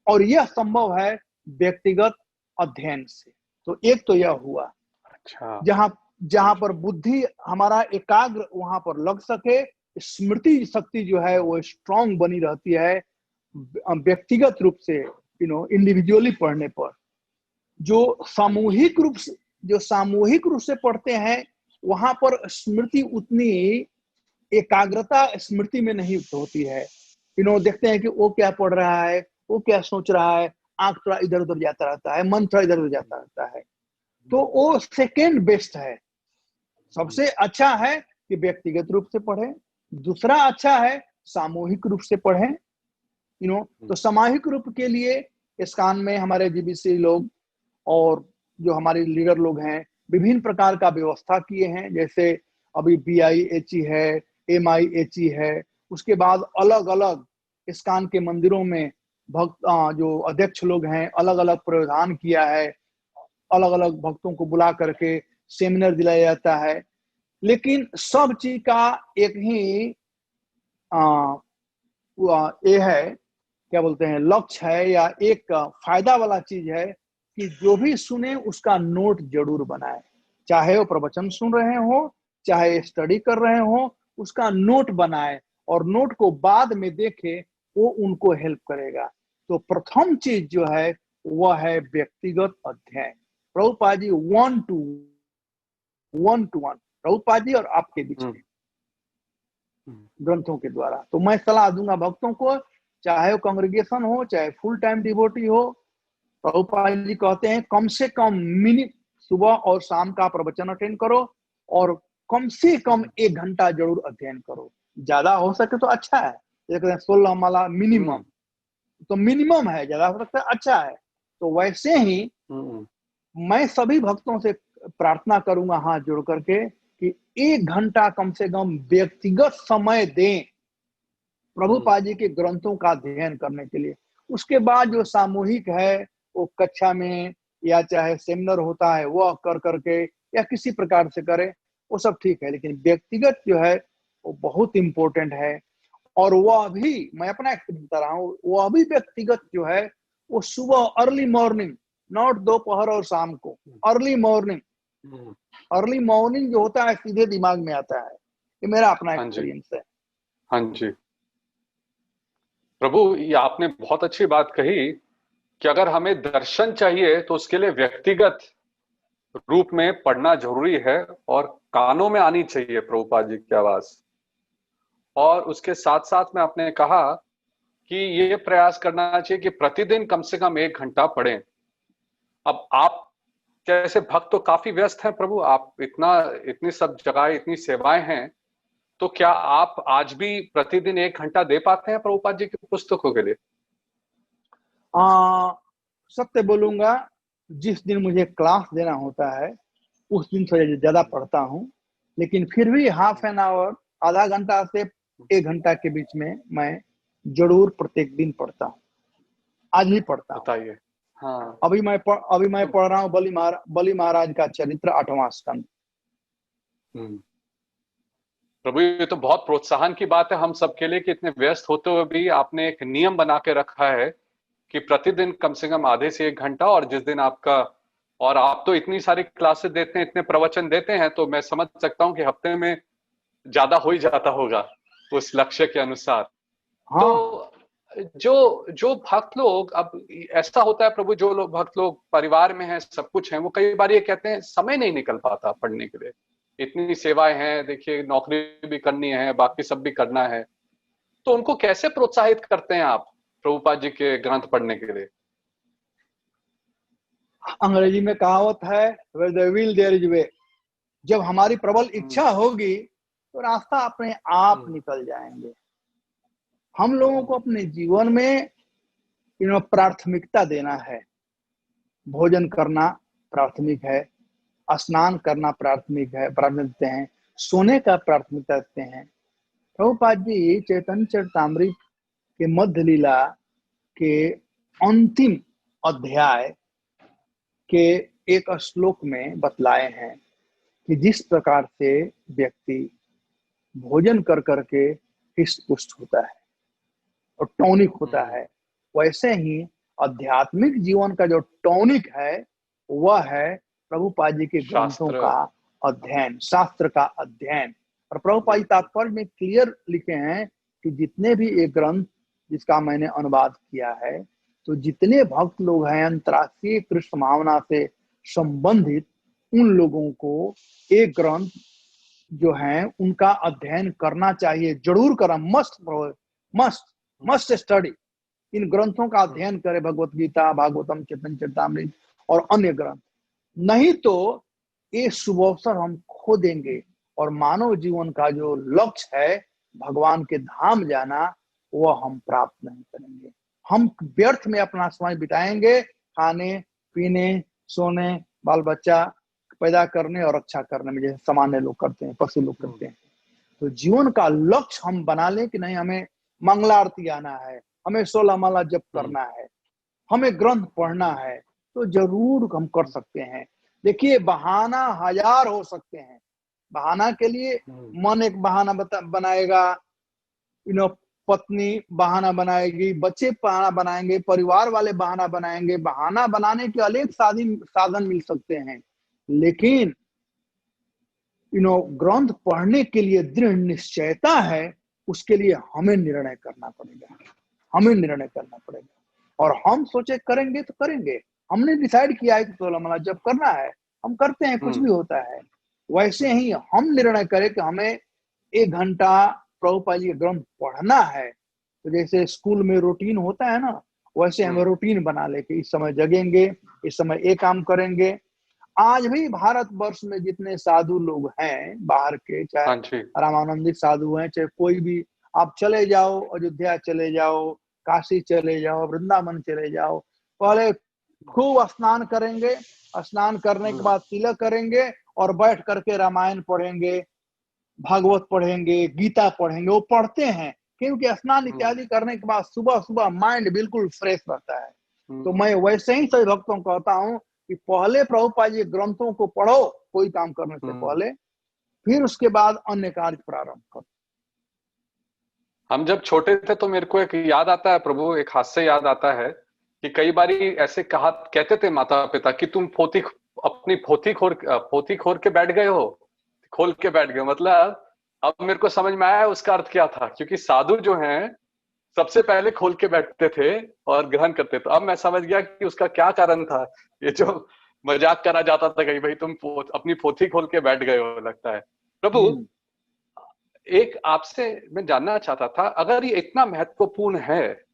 और यह संभव है व्यक्तिगत अध्ययन से। तो एक तो यह हुआ, अच्छा। जहां जहां पर बुद्धि हमारा एकाग्र वहां पर लग सके, स्मृति शक्ति जो है वो स्ट्रांग बनी रहती है व्यक्तिगत रूप से, इंडिविजुअली पढ़ने पर। जो सामूहिक रूप से पढ़ते हैं, वहां पर स्मृति उतनी एकाग्रता स्मृति में नहीं होती है। देखते हैं कि वो क्या पढ़ रहा है, वो क्या सोच रहा है, आंख थोड़ा इधर उधर जाता रहता है, मन थोड़ा इधर उधर जाता रहता है। तो वो सेकेंड बेस्ट है। सबसे अच्छा है कि व्यक्तिगत रूप से पढ़ें, दूसरा अच्छा है सामूहिक रूप से पढ़ें। तो सामूहिक रूप के लिए इस कान में हमारे जीबीसी लोग और जो हमारे लीडर लोग हैं विभिन्न प्रकार का व्यवस्था किए हैं। जैसे अभी BIHE है, MIHE है, उसके बाद अलग अलग इस कान के मंदिरों में भक्त जो अध्यक्ष लोग हैं अलग अलग प्रावधान किया है, अलग अलग भक्तों को बुला करके सेमिनार दिलाया जाता है। लेकिन सब चीज का एक ही ये है, क्या बोलते हैं, लक्ष्य है या एक फायदा वाला चीज है कि जो भी सुने उसका नोट जरूर बनाए। चाहे वो प्रवचन सुन रहे हो, चाहे स्टडी कर रहे हो, उसका नोट बनाए और नोट को बाद में देखे, वो उनको हेल्प करेगा। तो प्रथम चीज जो है वह है व्यक्तिगत अध्ययन। प्रभुपाद जी 1-to-1 प्रभुपाद जी और आपके बीच में ग्रंथों के द्वारा। तो मैं सलाह दूंगा भक्तों को, चाहे वो कांग्रेगेशन हो, चाहे फुल टाइम डिवोटी हो, प्रभुपाद जी कहते हैं कम से कम मिनिट सुबह और शाम का प्रवचन अटेंड करो और कम से कम 1 घंटा जरूर अध्ययन करो। ज्यादा हो सके तो अच्छा है, 16 माला मिनिमम, तो मिनिमम है, ज्यादा हो सकता है अच्छा है। तो वैसे ही मैं सभी भक्तों से प्रार्थना करूंगा हाथ जोड़ करके कि 1 घंटा कम से कम व्यक्तिगत समय दें प्रभुपाद जी के ग्रंथों का अध्ययन करने के लिए। उसके बाद जो सामूहिक है वो कक्षा में या चाहे सेमिनार होता है वो कर करके या किसी प्रकार से करे, वो सब ठीक है। लेकिन व्यक्तिगत जो है वो बहुत इंपॉर्टेंट है। और वह भी, मैं अपना एक्सपीरियंस बता रहा हूँ, वह भी व्यक्तिगत जो है वो सुबह अर्ली मॉर्निंग, नॉट दोपहर और शाम को, अर्ली मॉर्निंग जो होता है सीधे दिमाग में आता है। ये मेरा अपना एक्सपीरियंस है। हाँ जी प्रभु, ये आपने बहुत अच्छी बात कही कि अगर हमें दर्शन चाहिए तो उसके लिए व्यक्तिगत रूप में पढ़ना जरूरी है और कानों में आनी चाहिए प्रभुपाद जी की आवाज। और उसके साथ साथ में आपने कहा कि ये प्रयास करना चाहिए कि प्रतिदिन कम से कम 1 घंटा पढ़ें। अब आप जैसे भक्त तो काफी व्यस्त हैं प्रभु, आप इतनी सब जगह इतनी सेवाएं हैं, तो क्या आप आज भी प्रतिदिन 1 घंटा दे पाते हैं प्रभुपाद जी की पुस्तकों के लिए? सत्य बोलूंगा, जिस दिन मुझे क्लास देना होता है उस दिन थोड़ा ज्यादा पढ़ता हूँ, लेकिन फिर भी हाफ एन आवर, आधा घंटा से 1 घंटा के बीच में मैं जरूर प्रत्येक दिन पढ़ता हूँ। आज भी पढ़ता हूँ। बताइए। हाँ। अभी मैं पढ़ रहा हूँ बलि महाराज का चरित्र 8वां स्कंद। प्रभु, ये तो बहुत प्रोत्साहन की बात है हम सबके लिए कि इतने व्यस्त होते हुए भी आपने एक नियम बना के रखा है कि प्रतिदिन कम से कम आधे से 1 घंटा, और जिस दिन आपका, और आप तो इतनी सारी क्लासेस देते हैं, इतने प्रवचन देते हैं, तो मैं समझ सकता हूँ कि हफ्ते में ज्यादा हो ही जाता होगा उस लक्ष्य के अनुसार। हाँ। तो जो जो भक्त लोग, अब ऐसा होता है प्रभु, जो लोग भक्त लोग परिवार में हैं, सब कुछ है, वो कई बार ये कहते हैं समय नहीं निकल पाता पढ़ने के लिए, इतनी सेवाएं हैं, देखिए नौकरी भी करनी है, बाकी सब भी करना है। तो उनको कैसे प्रोत्साहित करते हैं आप प्रभुपाद जी के ग्रंथ पढ़ने के लिए? अंग्रेजी में कहावत है where there will there is way। जब हमारी प्रबल इच्छा होगी तो रास्ता अपने आप निकल जाएंगे। हम लोगों को अपने जीवन में प्राथमिकता देना है। भोजन करना प्राथमिक है, स्नान करना प्राथमिक है, प्राथमिक देते हैं, सोने का प्राथमिकता देते हैं। प्रभुपाद जी चैतन्य चरितामृत के मध्य लीला के अंतिम अध्याय के एक श्लोक में बतलाए हैं कि जिस प्रकार से व्यक्ति भोजन कर करके हृष्ट पुष्ट होता है और टॉनिक होता है, वैसे ही आध्यात्मिक जीवन का जो टॉनिक है वह है प्रभुपाद जी के ग्रंथों शास्त्र। का अध्ययन, शास्त्र का अध्ययन। और प्रभुपाद जी तात्पर्य में क्लियर लिखे हैं कि जितने भी ये ग्रंथ जिसका मैंने अनुवाद किया है, तो जितने भक्त लोग हैं अंतर्राष्ट्रीय कृष्ण भावना से संबंधित, उन लोगों को एक ग्रंथ जो है उनका अध्ययन करना चाहिए, जरूर करना, मस्ट मस्ट स्टडी। इन ग्रंथों का अध्ययन करें, भगवत गीता, भागवतम, चैतन्य चरितामृत और अन्य ग्रंथ। नहीं तो ये शुभ अवसर हम खो देंगे और मानव जीवन का जो लक्ष्य है भगवान के धाम जाना, वह हम प्राप्त नहीं करेंगे। हम व्यर्थ में अपना समय बिताएंगे खाने पीने, सोने, बाल बच्चा पैदा करने और रक्षा करने में, जैसे सामान्य लोग करते हैं, पशु लोग करते हैं। तो जीवन का लक्ष्य हम बना लें कि नहीं, हमें मंगला आरती आना है, हमें 16 माला जप करना है, हमें ग्रंथ पढ़ना है, तो जरूर हम कर सकते हैं। देखिए, बहाना हजार हो सकते हैं। बहाना के लिए मन एक बहाना बनाएगा, पत्नी बहाना बनाएगी, बच्चे बहाना बनाएंगे, परिवार वाले बहाना बनाएंगे। बहाना बनाने के अनेक साधन मिल सकते हैं, लेकिन ग्रंथ पढ़ने के लिए दृढ़ निश्चयता है, उसके लिए हमें निर्णय करना पड़ेगा, हमें निर्णय करना पड़ेगा। और हम सोचे करेंगे तो करेंगे, हमने डिसाइड किया है कि 16 माला जब करना है हम करते हैं, कुछ भी होता है। वैसे ही हम निर्णय करें कि हमें 1 घंटा प्रभुपाद जी का ग्रंथ पढ़ना है, तो जैसे स्कूल में रूटीन होता है ना, वैसे हमें रूटीन बना ले कि इस समय जगेंगे, इस समय ये काम करेंगे। आज भी भारतवर्ष में जितने साधु लोग हैं बाहर के, चाहे रामानंदी साधु हैं, चाहे कोई भी, आप चले जाओ, अयोध्या चले जाओ, काशी चले जाओ, वृंदावन चले जाओ, पहले खूब स्नान करेंगे, स्नान करने के बाद तिलक करेंगे और बैठ करके रामायण पढ़ेंगे, भागवत पढ़ेंगे, गीता पढ़ेंगे। वो पढ़ते हैं क्योंकि स्नान इत्यादि करने के बाद सुबह सुबह माइंड बिल्कुल फ्रेश रहता है। तो मैं वैसे ही सभी भक्तों को कहता हूँ कि पहले प्रभुपाद जी ग्रंथों को पढ़ो कोई काम करने से पहले, फिर उसके बाद अन्य कार्य प्रारंभ करो। हम जब छोटे थे तो मेरे को एक याद आता है प्रभु, एक हास्य याद आता है कि कई बारी ऐसे कहते थे माता पिता कि तुम अपनी पोथी खोल के बैठ गए हो, खोल के बैठ गए। मतलब अब मेरे को समझ में आया उसका अर्थ क्या था, क्योंकि साधु जो हैं सबसे पहले खोल के बैठते थे और ग्रहण करते थे। अब मैं समझ गया कि उसका क्या कारण था। ये जो मजाक करा जाता था कहीं, भाई तुम अपनी पोथी खोल के बैठ गए हो, लगता है। प्रभु, एक आपसे मैं जानना चाहता था, अगर ये इतना महत्वपूर्ण है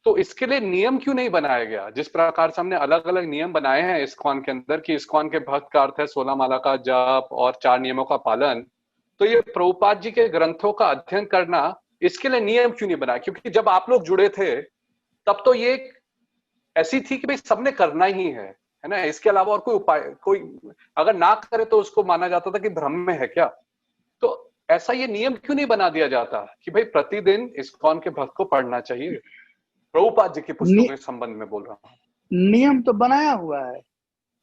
तो इसके लिए नियम क्यों नहीं बनाया गया? जिस प्रकार से हमने अलग अलग नियम बनाए हैं इस्कॉन के अंदर कि इस्कॉन के भक्त का अर्थ है 16 माला का जप और 4 नियमों का पालन, तो ये प्रभुपाद जी के ग्रंथों का अध्ययन करना, इसके लिए नियम क्यों नहीं बनाया? क्योंकि जब आप लोग जुड़े थे तब तो ये ऐसी थी कि भाई सबने करना ही है ना, इसके अलावा और कोई उपाय, कोई अगर ना करे तो उसको माना जाता था कि भ्रम में है क्या। तो ऐसा ये नियम क्यों नहीं बना दिया जाता कि भाई प्रतिदिन इस्कॉन के भक्त को पढ़ना चाहिए? प्रभुपाद जी की पुस्तकों के संबंध में बोल रहा हूँ। नियम तो बनाया हुआ है,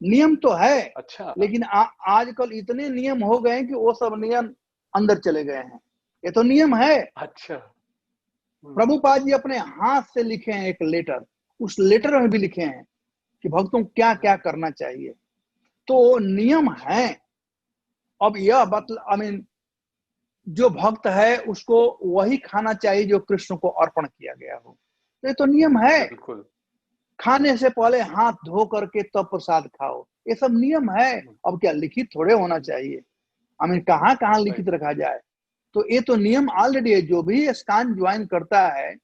नियम तो है। अच्छा। लेकिन आजकल इतने नियम हो गए हैं कि वो सब नियम अंदर चले गए हैं। ये तो नियम है। अच्छा। प्रभुपाद जी अपने हाथ से लिखे हैं एक लेटर, उस लेटर में भी लिखे हैं कि भक्तों क्या क्या करना चाहिए। तो नियम है। अब यह जो भक्त है उसको वही खाना चाहिए जो कृष्ण को अर्पण किया गया हो, तो ये तो नियम है। बिल्कुल। खाने से पहले हाथ धो करके तब प्रसाद खाओ, ये सब नियम है। अब क्या लिखित थोड़े होना चाहिए, कहाँ कहाँ लिखित रखा जाए। तो ये तो नियम ऑलरेडी है। जो भी स्कॉन ज्वाइन करता है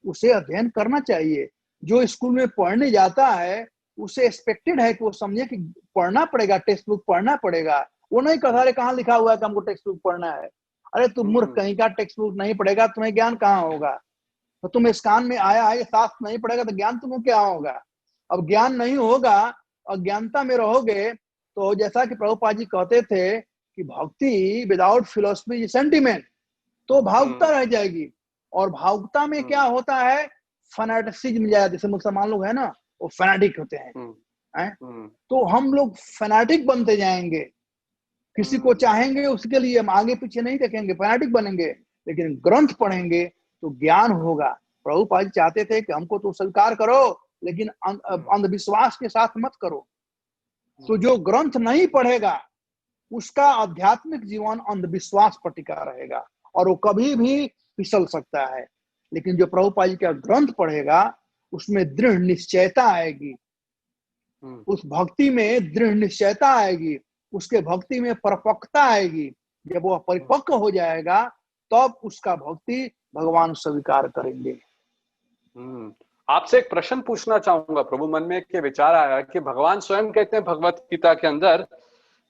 उसे अध्ययन करना चाहिए। जो स्कूल में पढ़ने जाता है उसे एक्सपेक्टेड है कि वो समझे कि पढ़ना पड़ेगा, टेक्स्ट बुक पढ़ना पड़ेगा। वो नहीं कहा कहाँ लिखा हुआ है कि हमको टेक्स्ट बुक पढ़ना है। अरे तुम मूर्ख, कहीं का टेक्स्ट बुक नहीं पढ़ेगा तुम्हें ज्ञान कहाँ होगा? तो तुम स्कॉन में आया है, शास्त्र नहीं पढ़ेगा तो ज्ञान तुम्हें क्या होगा? अब ज्ञान नहीं होगा, अज्ञानता में रहोगे, तो जैसा कि प्रभुपाद जी कहते थे कि भक्ति विदाउट फिलोसफी सेंटिमेंट, तो भावुकता रह जाएगी। और भावुकता में क्या होता है, फैनेटिसिज्म जाएगा। जैसे मुसलमान लोग है ना, वो फैनेटिक होते हैं, हैं? तो हम लोग फैनाटिक बनते जाएंगे, किसी को चाहेंगे उसके लिए हम आगे पीछे नहीं देखेंगे, फैनाटिक बनेंगे। लेकिन ग्रंथ पढ़ेंगे तो ज्ञान होगा। प्रभुपाद चाहते थे कि हमको तो स्वीकार करो, लेकिन अंधविश्वास के साथ मत करो। तो जो ग्रंथ नहीं पढ़ेगा उसका आध्यात्मिक जीवन अंधविश्वास पर टिका रहेगा और वो कभी भी फिसल सकता है। लेकिन जो प्रभुपाद जी का ग्रंथ पढ़ेगा उसमें दृढ़ निश्चयता आएगी, उस भक्ति में दृढ़ निश्चयता आएगी, उसके भक्ति में परिपक्वता आएगी। जब वह परिपक्व हो जाएगा तब उसका भक्ति भगवान स्वीकार करेंगे। आपसे एक प्रश्न पूछना चाहूंगा प्रभु, मन में एक विचार आया कि भगवान स्वयं कहते हैं भगवत गीता के अंदर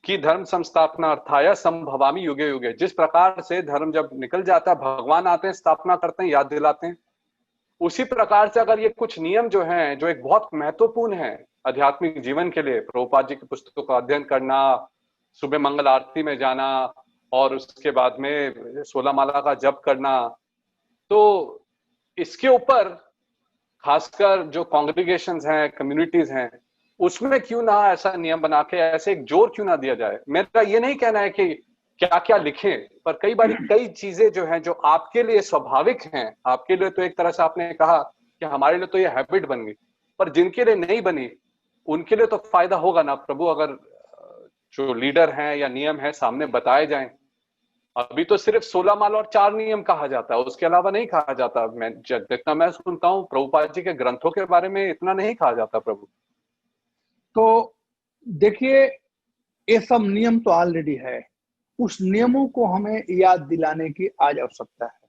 कि धर्म संस्थापना अर्थाय संभवामि युगे युगे। जिस प्रकार से धर्म जब निकल जाता है भगवान आते हैं, स्थापना करते हैं, याद दिलाते हैं, उसी प्रकार से अगर ये कुछ नियम जो हैं जो एक बहुत महत्वपूर्ण है आध्यात्मिक जीवन के लिए, प्रभुपाद जी की पुस्तकों का अध्ययन करना, सुबह मंगल आरती में जाना और उसके बाद में 16 माला का जप करना, तो इसके ऊपर खासकर जो कॉन्ग्रीगेशंस हैं, कम्युनिटीज हैं, उसमें क्यों ना ऐसा नियम बना के ऐसे एक जोर क्यों ना दिया जाए। मेरा ये नहीं कहना है कि क्या क्या लिखें, पर कई बार कई चीजें जो हैं जो आपके लिए स्वाभाविक हैं, आपके लिए तो एक तरह से आपने कहा कि हमारे लिए तो ये हैबिट बन गई, पर जिनके लिए नहीं बनी उनके लिए तो फायदा होगा ना प्रभु, अगर जो लीडर हैं या नियम है सामने बताए जाएं। अभी तो सिर्फ 16 माला और 4 नियम कहा जाता है, उसके अलावा नहीं कहा जाता। मैं जितना मैं सुनता हूँ प्रभुपाद जी के ग्रंथों के बारे में इतना नहीं कहा जाता प्रभु। तो देखिए ये सब नियम तो ऑलरेडी है, उस नियमों को हमें याद दिलाने की आज आवश्यकता है।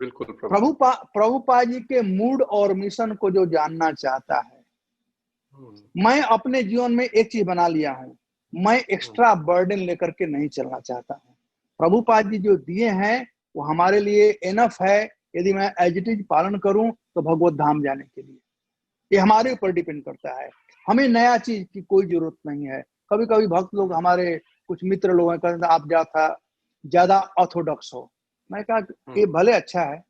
बिल्कुल प्रभुपाद जी के मूड और मिशन को जो जानना चाहता है, मैं अपने जीवन में एक चीज बना लिया हूं, मैं एक्स्ट्रा बर्डन लेकर के नहीं चलना चाहता हूं। प्रभुपाद जी जो दिए हैं वो हमारे लिए एनफ है। यदि मैं एज इट इज पालन करूं तो भगवत धाम जाने के लिए, ये हमारे ऊपर डिपेंड करता है। हमें नया चीज की कोई जरूरत नहीं है। कभी कभी भक्त लोग, हमारे कुछ मित्र लोग हैं, कहते आप ज्यादा ऑर्थोडॉक्स हो। मैं कहा ये भले अच्छा है,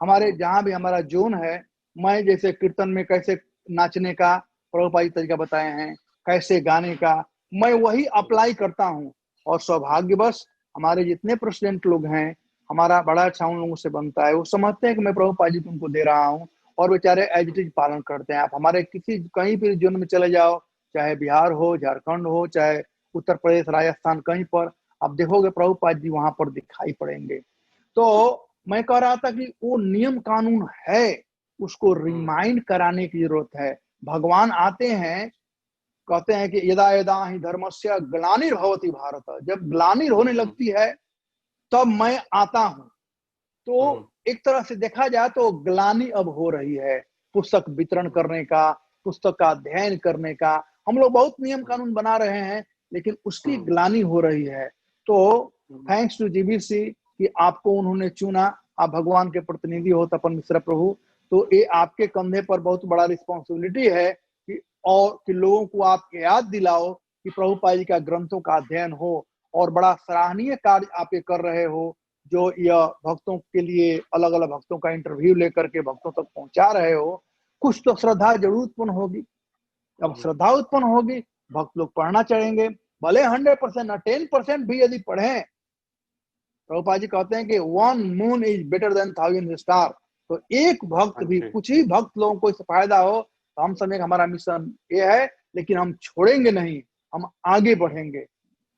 हमारे जहां भी हमारा जोन है, मैं जैसे कीर्तन में कैसे नाचने का प्रभुपाद जी तरीका बताए हैं, कैसे गाने का, मैं वही अप्लाई करता हूँ। और सौभाग्यवश हमारे जितने प्रेसिडेंट लोग हैं, हमारा बड़ा अच्छा उन लोगों से बनता है। वो समझते हैं कि मैं प्रभुपाद जी तुमको दे रहा हूँ और बेचारे एज इट इज पालन करते हैं। आप हमारे किसी कहीं भी जोन में चले जाओ, चाहे बिहार हो, झारखंड हो, चाहे उत्तर प्रदेश, राजस्थान, कहीं पर आप देखोगे प्रभुपाद जी वहां पर दिखाई पड़ेंगे। तो मैं कह रहा था कि वो नियम कानून है, उसको रिमाइंड कराने की जरूरत है। भगवान आते हैं, कहते हैं कि यदा यदा ही धर्मस्य ग्लानिर्भवति भारत, जब ग्लानि होने लगती है तब मैं आता हूं। तो एक तरह से देखा जाए तो ग्लानि अब हो रही है, पुस्तक वितरण करने का, पुस्तक का अध्ययन करने का। हम लोग बहुत नियम कानून बना रहे हैं लेकिन उसकी ग्लानि हो रही है। तो थैंक्स टू जीबीसी कि आपको उन्होंने चुना, आप भगवान के प्रतिनिधि हो तपन मिश्रा प्रभु। तो ये आपके कंधे पर बहुत बड़ा रिस्पॉन्सिबिलिटी है कि लोगों को आप याद दिलाओ कि प्रभुपाद जी का ग्रंथों का अध्ययन हो। और बड़ा सराहनीय कार्य आप ये कर रहे हो, जो यह भक्तों के लिए अलग अलग भक्तों का इंटरव्यू लेकर के भक्तों तक पहुंचा रहे हो। कुछ तो श्रद्धा जरूर उत्पन्न होगी। अब श्रद्धा उत्पन्न होगी, भक्त लोग पढ़ना चाहेंगे, भले 100% ना 10% भी यदि पढ़े। प्रभुपाद जी कहते हैं कि 1 moon is better than 1000 star. तो एक भक्त भी, कुछ ही भक्त लोगों को इससे फायदा हो, तो हम समझे हमारा मिशन ये है। लेकिन हम छोड़ेंगे नहीं, हम आगे बढ़ेंगे,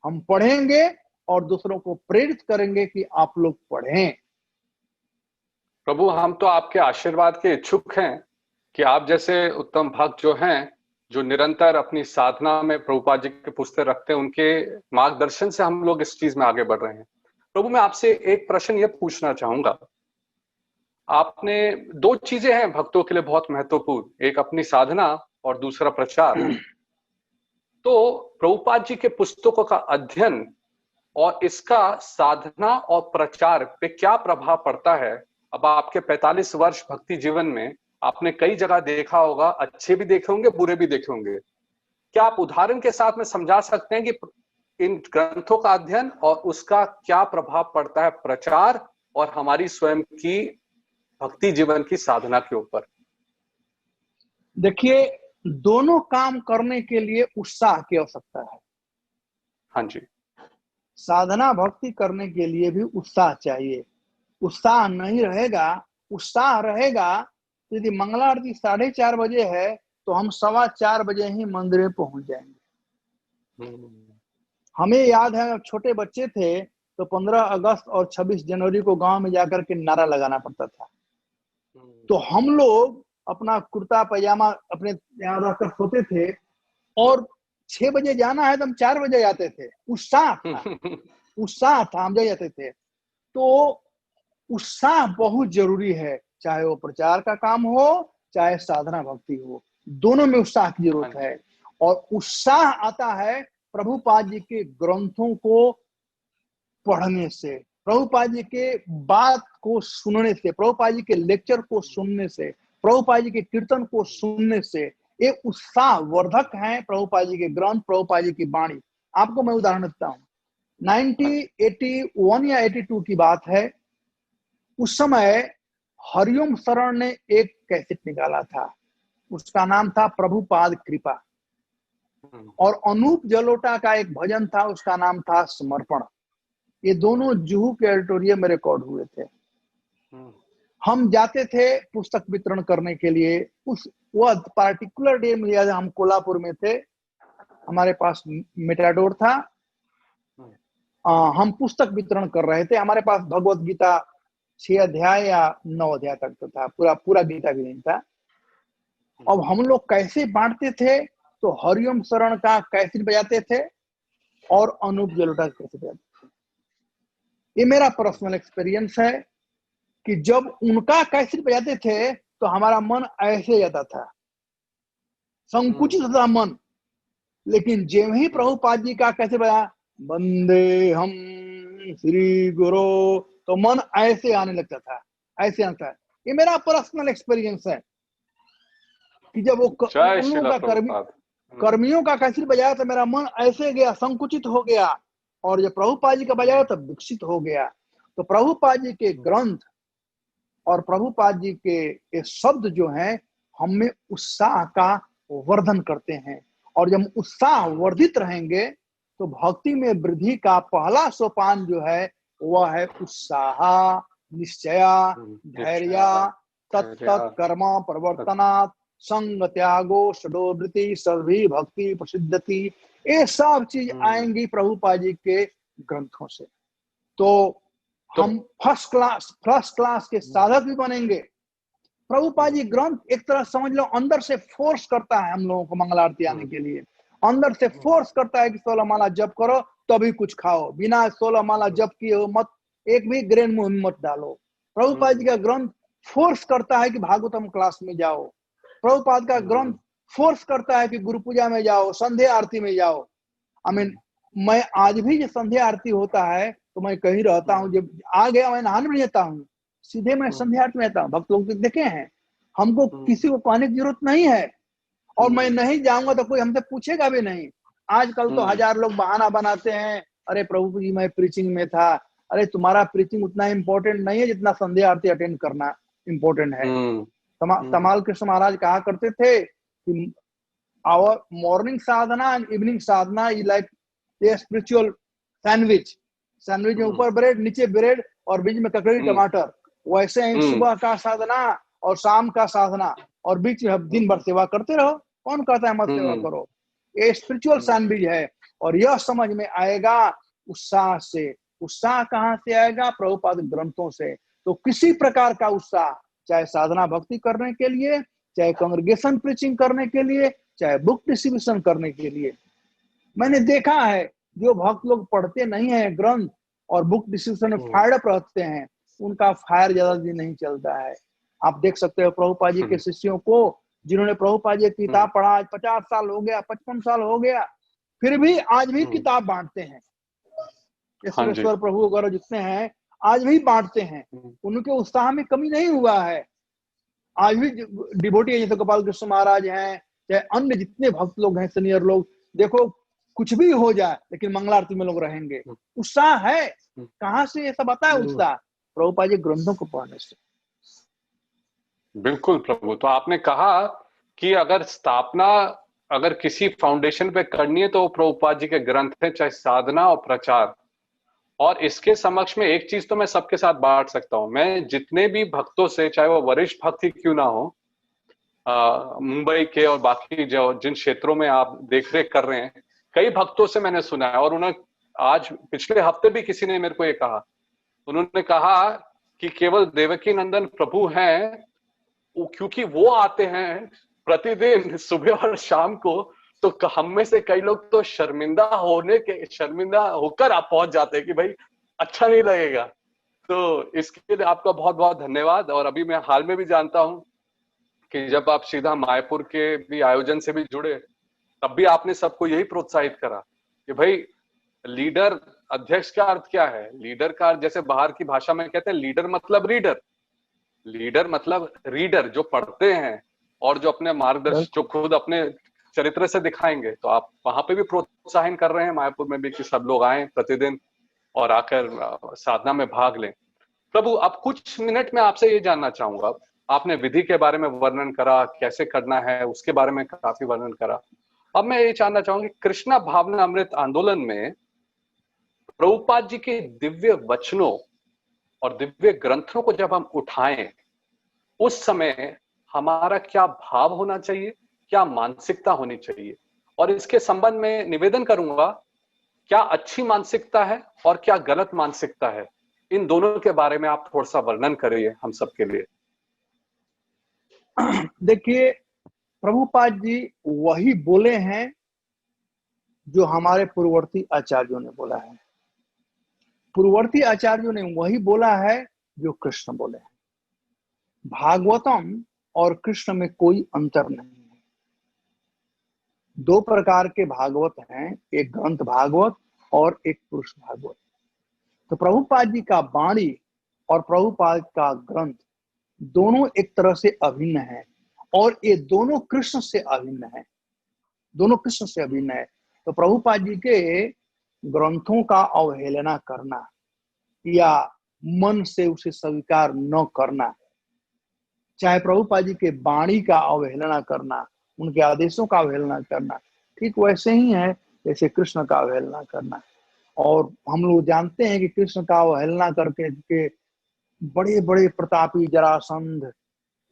हम पढ़ेंगे और दूसरों को प्रेरित करेंगे कि आप लोग पढ़ें। प्रभु हम तो आपके आशीर्वाद के इच्छुक हैं कि आप जैसे उत्तम भक्त जो हैं, जो निरंतर अपनी साधना में प्रभुपाद जी के पुस्तक रखते हैं, उनके मार्गदर्शन से हम लोग इस चीज में आगे बढ़ रहे हैं। प्रभु मैं आपसे एक प्रश्न ये पूछना चाहूंगा, आपने 2 चीजें हैं भक्तों के लिए बहुत महत्वपूर्ण, एक अपनी साधना और दूसरा प्रचार। तो प्रभुपाद जी के पुस्तकों का अध्ययन और इसका साधना और प्रचार पे क्या प्रभाव पड़ता है? अब आपके 45 वर्ष भक्ति जीवन में आपने कई जगह देखा होगा, अच्छे भी देखे होंगे, बुरे भी देखे होंगे। क्या आप उदाहरण के साथ में समझा सकते हैं कि इन ग्रंथों का अध्ययन और उसका क्या प्रभाव पड़ता है प्रचार और हमारी स्वयं की भक्ति जीवन की साधना के ऊपर? देखिए दोनों काम करने के लिए उत्साह की आवश्यकता है। हाँ जी। साधना भक्ति करने के लिए भी उत्साह चाहिए। उत्साह नहीं रहेगा, उत्साह रहेगा तो यदि मंगला आरती 4:30 बजे है तो हम 4:15 बजे ही मंदिर में पहुंच जाएंगे। हमें याद है, छोटे बच्चे थे तो 15 अगस्त और 26 जनवरी को गांव में जाकर के नारा लगाना पड़ता था। तो हम लोग अपना कुर्ता पैजामा अपने यहाँ रखकर सोते थे और 6 बजे जाना है तो हम 4 बजे जाते थे। उत्साह था, उत्साह था, हम जाते थे। तो उत्साह बहुत जरूरी है, चाहे वो प्रचार का काम हो चाहे साधना भक्ति हो, दोनों में उत्साह की जरूरत है। और उत्साह आता है प्रभुपाद जी के ग्रंथों को पढ़ने से, प्रभुपाद जी के बात को सुनने से, प्रभुपाद जी के लेक्चर को सुनने से, प्रभुपाद जी के कीर्तन को सुनने से। एक उत्साह वर्धक है प्रभुपाद जी के ग्रंथ, प्रभुपाद जी की वाणी। आपको मैं उदाहरण देता हूँ। 1981 या 82 की बात है। उस समय हरिओम शरण ने एक कैसेट निकाला था, उसका नाम था प्रभुपाद कृपा। और अनूप जलोटा का एक भजन था, उसका नाम था समर्पण। ये दोनों जुहू के ऑडिटोरियम में रिकॉर्ड हुए थे। हम जाते थे पुस्तक वितरण करने के लिए। वह पार्टिकुलर डे में हम कोल्हापुर में थे, हमारे पास मेटाडोर था। हम पुस्तक वितरण कर रहे थे। हमारे पास भगवत गीता 6 अध्याय या 9 अध्याय तक तो था, पूरा गीता भी नहीं था। अब हम लोग कैसे बांटते थे, तो हरिओम शरण का कैसेट बजाते थे और अनूप जलोटा का कैसेट बजाते थे। ये मेरा पर्सनल एक्सपीरियंस है कि जब उनका कैसेट बजाते थे तो हमारा मन ऐसे जाता था, संकुचित था मन। लेकिन जब ही प्रभुपाद जी का कैसेट बजा, वंदे हम श्री गुरु, तो मन ऐसे आने लगता था, ऐसे आता है। ये मेरा पर्सनल एक्सपीरियंस है कि जब वो उन लोगों का कर्मियों का कैसेट बजाया तो मेरा मन ऐसे गया, संकुचित हो गया। और जब प्रभुपाद जी का बजाया तो विकसित हो गया। तो प्रभुपाद जी के ग्रंथ और प्रभुपाद जी के ये शब्द जो हैं, हमें उत्साह का वर्धन करते हैं। और जब उत्साह वर्धित रहेंगे तो भक्ति में वृद्धि का पहला सोपान जो है वह है उत्साह, निश्चया, धैर्य, तत्त कर्म प्रवर्तनात् संग त्यागो षडोवृत्ति सभी भक्ति प्रसिद्धति। ये सब चीज आएंगी प्रभुपाद जी के ग्रंथों से। तो हम फर्स्ट क्लास के साधक भी बनेंगे। प्रभुपाद जी ग्रंथ एक तरह समझ लो अंदर से फोर्स करता है हम लोगों को मंगल आरती आने के लिए। अंदर से फोर्स करता है कि 16 माला जप करो तभी कुछ खाओ, बिना 16 माला जप किए हो मत, एक भी ग्रेन मुंह में मत डालो। प्रभुपाद जी का ग्रंथ फोर्स करता है कि भागवतम क्लास में जाओ। प्रभुपाद का ग्रंथ फोर्स करता है कि गुरु पूजा में जाओ, संध्या आरती में जाओ। मैं आज भी जो संध्या आरती होता है तो मैं कहीं रहता हूँ, जब आ गया मैं नहाने नहीं जाता हूँ, सीधे मैं संध्या आरती में जाता हूँ। भक्त लोग देखे हैं, हमको किसी को कहने की जरूरत नहीं है। और मैं नहीं जाऊंगा तो कोई हमसे पूछेगा भी नहीं। आजकल तो 1000 लोग बहाना बनाते हैं, अरे प्रभु जी मैं प्रीचिंग में था। अरे तुम्हारा प्रीचिंग उतना इम्पोर्टेंट नहीं है जितना संध्या आरती अटेंड करना इम्पोर्टेंट है। तमाल कृष्ण महाराज कहा करते थे कि our morning sadhana and evening sadhana is like a spiritual sandwich में ऊपर ब्रेड, नीचे ब्रेड और बीच में ककड़ी टमाटर। वैसे ही सुबह का साधना और शाम का साधना और बीच में दिन भर सेवा करते रहो। कौन कहता है मत सेवा करो? ये स्पिरिचुअल सैंडविच है। और यह समझ में आएगा उत्साह से। उत्साह कहाँ से आएगा? प्रभुपाद ग्रंथों से। तो किसी प्रकार का उत्साह, चाहे साधना भक्ति करने के लिए, चाहे कांग्रेगेशन प्रीचिंग करने के लिए, चाहे बुक डिस्ट्रीब्यूशन करने के लिए। मैंने देखा है जो भक्त लोग पढ़ते नहीं है ग्रंथ और बुक डिस्ट्रीब्यूशन में फायर अप रहते हैं, उनका फायर ज्यादा दिन नहीं चलता है। आप देख सकते हो प्रभुपाद जी के शिष्यों को, जिन्होंने प्रभुपाद जी की किताब पढ़ा, 50 साल हो गया, 55 साल हो गया, फिर भी आज भी किताब बांटते हैं। ईश्वरेश्वर प्रभु वगैरह जितने हैं आज भी बांटते हैं। उनके उत्साह में कमी नहीं हुआ है। आज भी डिवोटी है, जैसे गोपाल कृष्ण महाराज हैं, चाहे अन्य जितने भक्त लोग हैं, सीनियर लोग, देखो कुछ भी हो जाए लेकिन मंगला आरती में लोग रहेंगे। उत्साह है। कहाँ से ये सब आता है उत्साह? प्रभुपाद जी ग्रंथों को पढ़ने से। बिल्कुल प्रभु। तो आपने कहा कि अगर स्थापना अगर किसी फाउंडेशन पे करनी है तो वो प्रभुपाद जी के ग्रंथ हैं, चाहे साधना और प्रचार। और इसके समक्ष में एक चीज तो मैं सबके साथ बांट सकता हूं, मैं जितने भी भक्तों से, चाहे वो वरिष्ठ भक्त ही क्यों ना हो, मुंबई के और बाकी जो जिन क्षेत्रों में आप देखरेख कर रहे हैं, कई भक्तों से मैंने सुना है। और उन्हें आज पिछले हफ्ते भी किसी ने मेरे को ये कहा, उन्होंने कहा कि केवल देवकी नंदन प्रभु हैं क्योंकि वो आते हैं प्रतिदिन सुबह और शाम को, तो हम में से कई लोग तो शर्मिंदा होकर आप पहुंच जाते हैं कि भाई अच्छा नहीं लगेगा। तो इसके लिए आपका बहुत बहुत धन्यवाद। और अभी मैं हाल में भी जानता हूं कि जब आप सीधा मायपुर के भी आयोजन से भी जुड़े, तब भी आपने सबको यही प्रोत्साहित करा कि भाई लीडर, अध्यक्ष का अर्थ क्या है, लीडर का अर्थ जैसे बाहर की भाषा में कहते हैं लीडर मतलब रीडर, लीडर मतलब रीडर जो पढ़ते हैं और जो अपने मार्गदर्शन, जो खुद अपने चरित्र से दिखाएंगे। तो आप वहां पे भी प्रोत्साहन कर रहे हैं मायापुर में भी कि सब लोग आए प्रतिदिन और आकर साधना में भाग लें। प्रभु, अब कुछ मिनट में आपसे ये जानना चाहूंगा, आपने विधि के बारे में वर्णन करा, कैसे करना है उसके बारे में काफी वर्णन करा। अब मैं ये जानना चाहूंगी, कृष्णा भावना अमृत आंदोलन में प्रभुपाद जी के दिव्य वचनों और दिव्य ग्रंथों को जब हम उठाएं, उस समय हमारा क्या भाव होना चाहिए, क्या मानसिकता होनी चाहिए? और इसके संबंध में निवेदन करूंगा, क्या अच्छी मानसिकता है और क्या गलत मानसिकता है, इन दोनों के बारे में आप थोड़ा सा वर्णन करिए हम सबके लिए। देखिए, प्रभुपाद जी वही बोले हैं जो हमारे पूर्ववर्ती आचार्यों ने बोला है। पूर्ववर्ती आचार्यों ने वही बोला है जो कृष्ण बोले हैं। भागवतम और कृष्ण में कोई अंतर नहीं है। दो प्रकार के भागवत हैं, एक ग्रंथ भागवत और एक पुरुष भागवत। तो प्रभुपाद जी का वाणी और प्रभुपाद का ग्रंथ दोनों एक तरह से अभिन्न है, और ये दोनों कृष्ण से अभिन्न है, दोनों कृष्ण से अभिन्न है। तो प्रभुपाद जी के ग्रंथों का अवहेलना करना या मन से उसे स्वीकार न करना, चाहे प्रभुपाद जी के वाणी का अवहेलना करना, उनके आदेशों का अवहेलना करना, ठीक वैसे ही है जैसे कृष्ण का अवहेलना करना। और हम लोग जानते हैं कि कृष्ण का अवहेलना करके के बड़े बड़े प्रतापी जरासंध,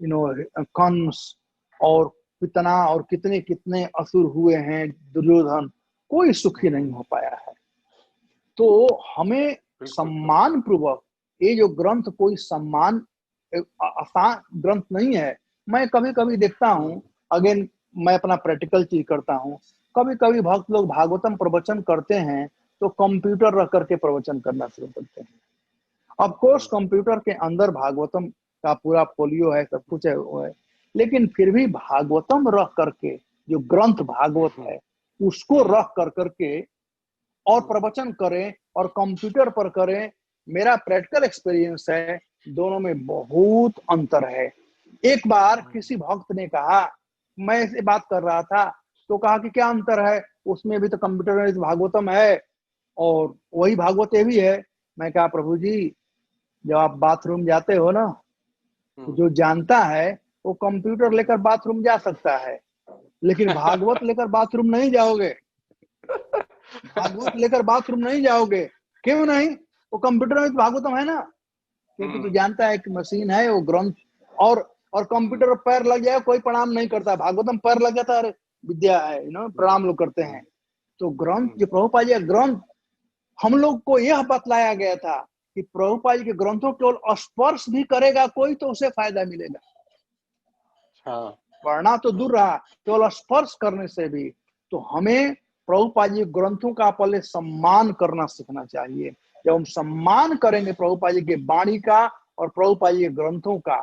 कंस और पितना और कितने कितने असुर हुए हैं, दुर्योधन, कोई सुखी नहीं हो पाया है। तो हमें सम्मान पूर्वक, ये जो ग्रंथ कोई सम्मान आसान ग्रंथ नहीं है। मैं कभी कभी देखता हूँ, अगेन मैं अपना प्रैक्टिकल चीज करता हूँ, कभी कभी भक्त लोग भागवतम प्रवचन करते हैं तो कंप्यूटर रख करके प्रवचन करना शुरू करते हैं। ऑफ कोर्स कंप्यूटर के अंदर भागवतम का पूरा पोलियो है, सब कुछ है, वो है, लेकिन फिर भी भागवतम रख करके, जो ग्रंथ भागवत है उसको रख कर करके और प्रवचन करें और कंप्यूटर पर करें, मेरा प्रैक्टिकल एक्सपीरियंस है, दोनों में बहुत अंतर है। एक बार किसी भक्त ने कहा, मैं इससे बात कर रहा था तो कहा कि क्या अंतर है, उसमें भी तो कंप्यूटर में भागवतम है और वही भागवत भी है। मैं कहा, प्रभु जी, जब आप बाथरूम जाते हो ना, तो जो जानता है वो कंप्यूटर लेकर बाथरूम जा सकता है, लेकिन भागवत लेकर बाथरूम नहीं जाओगे। भागवत लेकर बाथरूम नहीं जाओगे। क्यों नहीं? वो कंप्यूटर में भागवतम है ना, क्योंकि तू जानता है कि मशीन है, वो ग्रंथ, और कंप्यूटर पर पैर लग जाए कोई प्रणाम नहीं करता, भागवतम पैर लग जाता है, विद्या है, प्रणाम लोग करते हैं। तो ग्रंथ, जो प्रभुपाद जी ग्रंथ, हम लोग को यह बतलाया गया था कि प्रभुपाद जी के ग्रंथों केवल स्पर्श भी करेगा कोई तो उसे फायदा मिलेगा। पढ़ना तो दूर रहा, केवल स्पर्श करने से भी। तो हमें प्रभुपाद जी ग्रंथों का पहले सम्मान करना सीखना चाहिए। जब हम सम्मान करेंगे प्रभुपाद जी के वाणी का और प्रभुपाद जी के ग्रंथों का,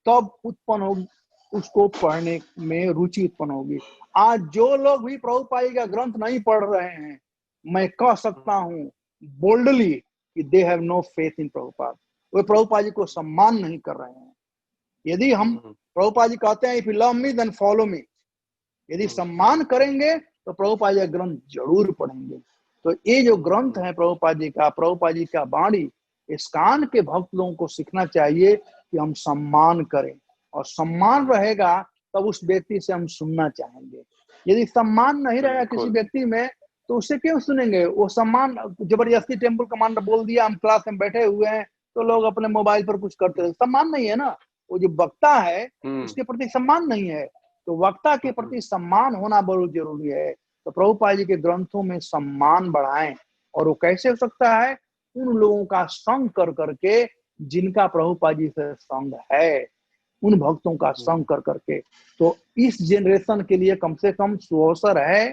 तब उत्पन्न होगी, उसको पढ़ने में रुचि उत्पन्न होगी। आज जो लोग भी प्रभुपाद जी का ग्रंथ नहीं पढ़ रहे हैं, मैं कह सकता हूं बोल्डली कि they have no faith in Prabhupada, वे प्रभुपाद जी को सम्मान नहीं कर रहे हैं। यदि हम, प्रभुपाद जी कहते हैं, if you love me then follow me, यदि सम्मान करेंगे तो प्रभुपाद जी का ग्रंथ जरूर पढ़ेंगे। तो ये जो ग्रंथ है प्रभुपाद जी का, प्रभुपाद जी का वाणी, इस्कान के भक्त लोगों को सीखना चाहिए कि हम सम्मान करें, और सम्मान रहेगा तब उस व्यक्ति से हम सुनना चाहेंगे। यदि सम्मान नहीं रहेगा किसी बिल्कुल। व्यक्ति में तो उससे क्यों सुनेंगे? वो सम्मान जबरदस्ती टेम्पल कमांडर बोल दिया, हम क्लास में बैठे हुए हैं तो लोग अपने मोबाइल पर कुछ करते हैं, सम्मान नहीं है ना। वो जो वक्ता है उसके प्रति सम्मान नहीं है, तो वक्ता के प्रति सम्मान होना बहुत जरूरी है। तो प्रभुपाद जी के ग्रंथों में सम्मान बढ़ाएं। और वो कैसे हो सकता है? उन लोगों का संग कर करके जिनका प्रभुपाद जी से संग है, उन भक्तों का संग कर करके। तो इस जनरेशन के लिए कम से कम सुअवसर है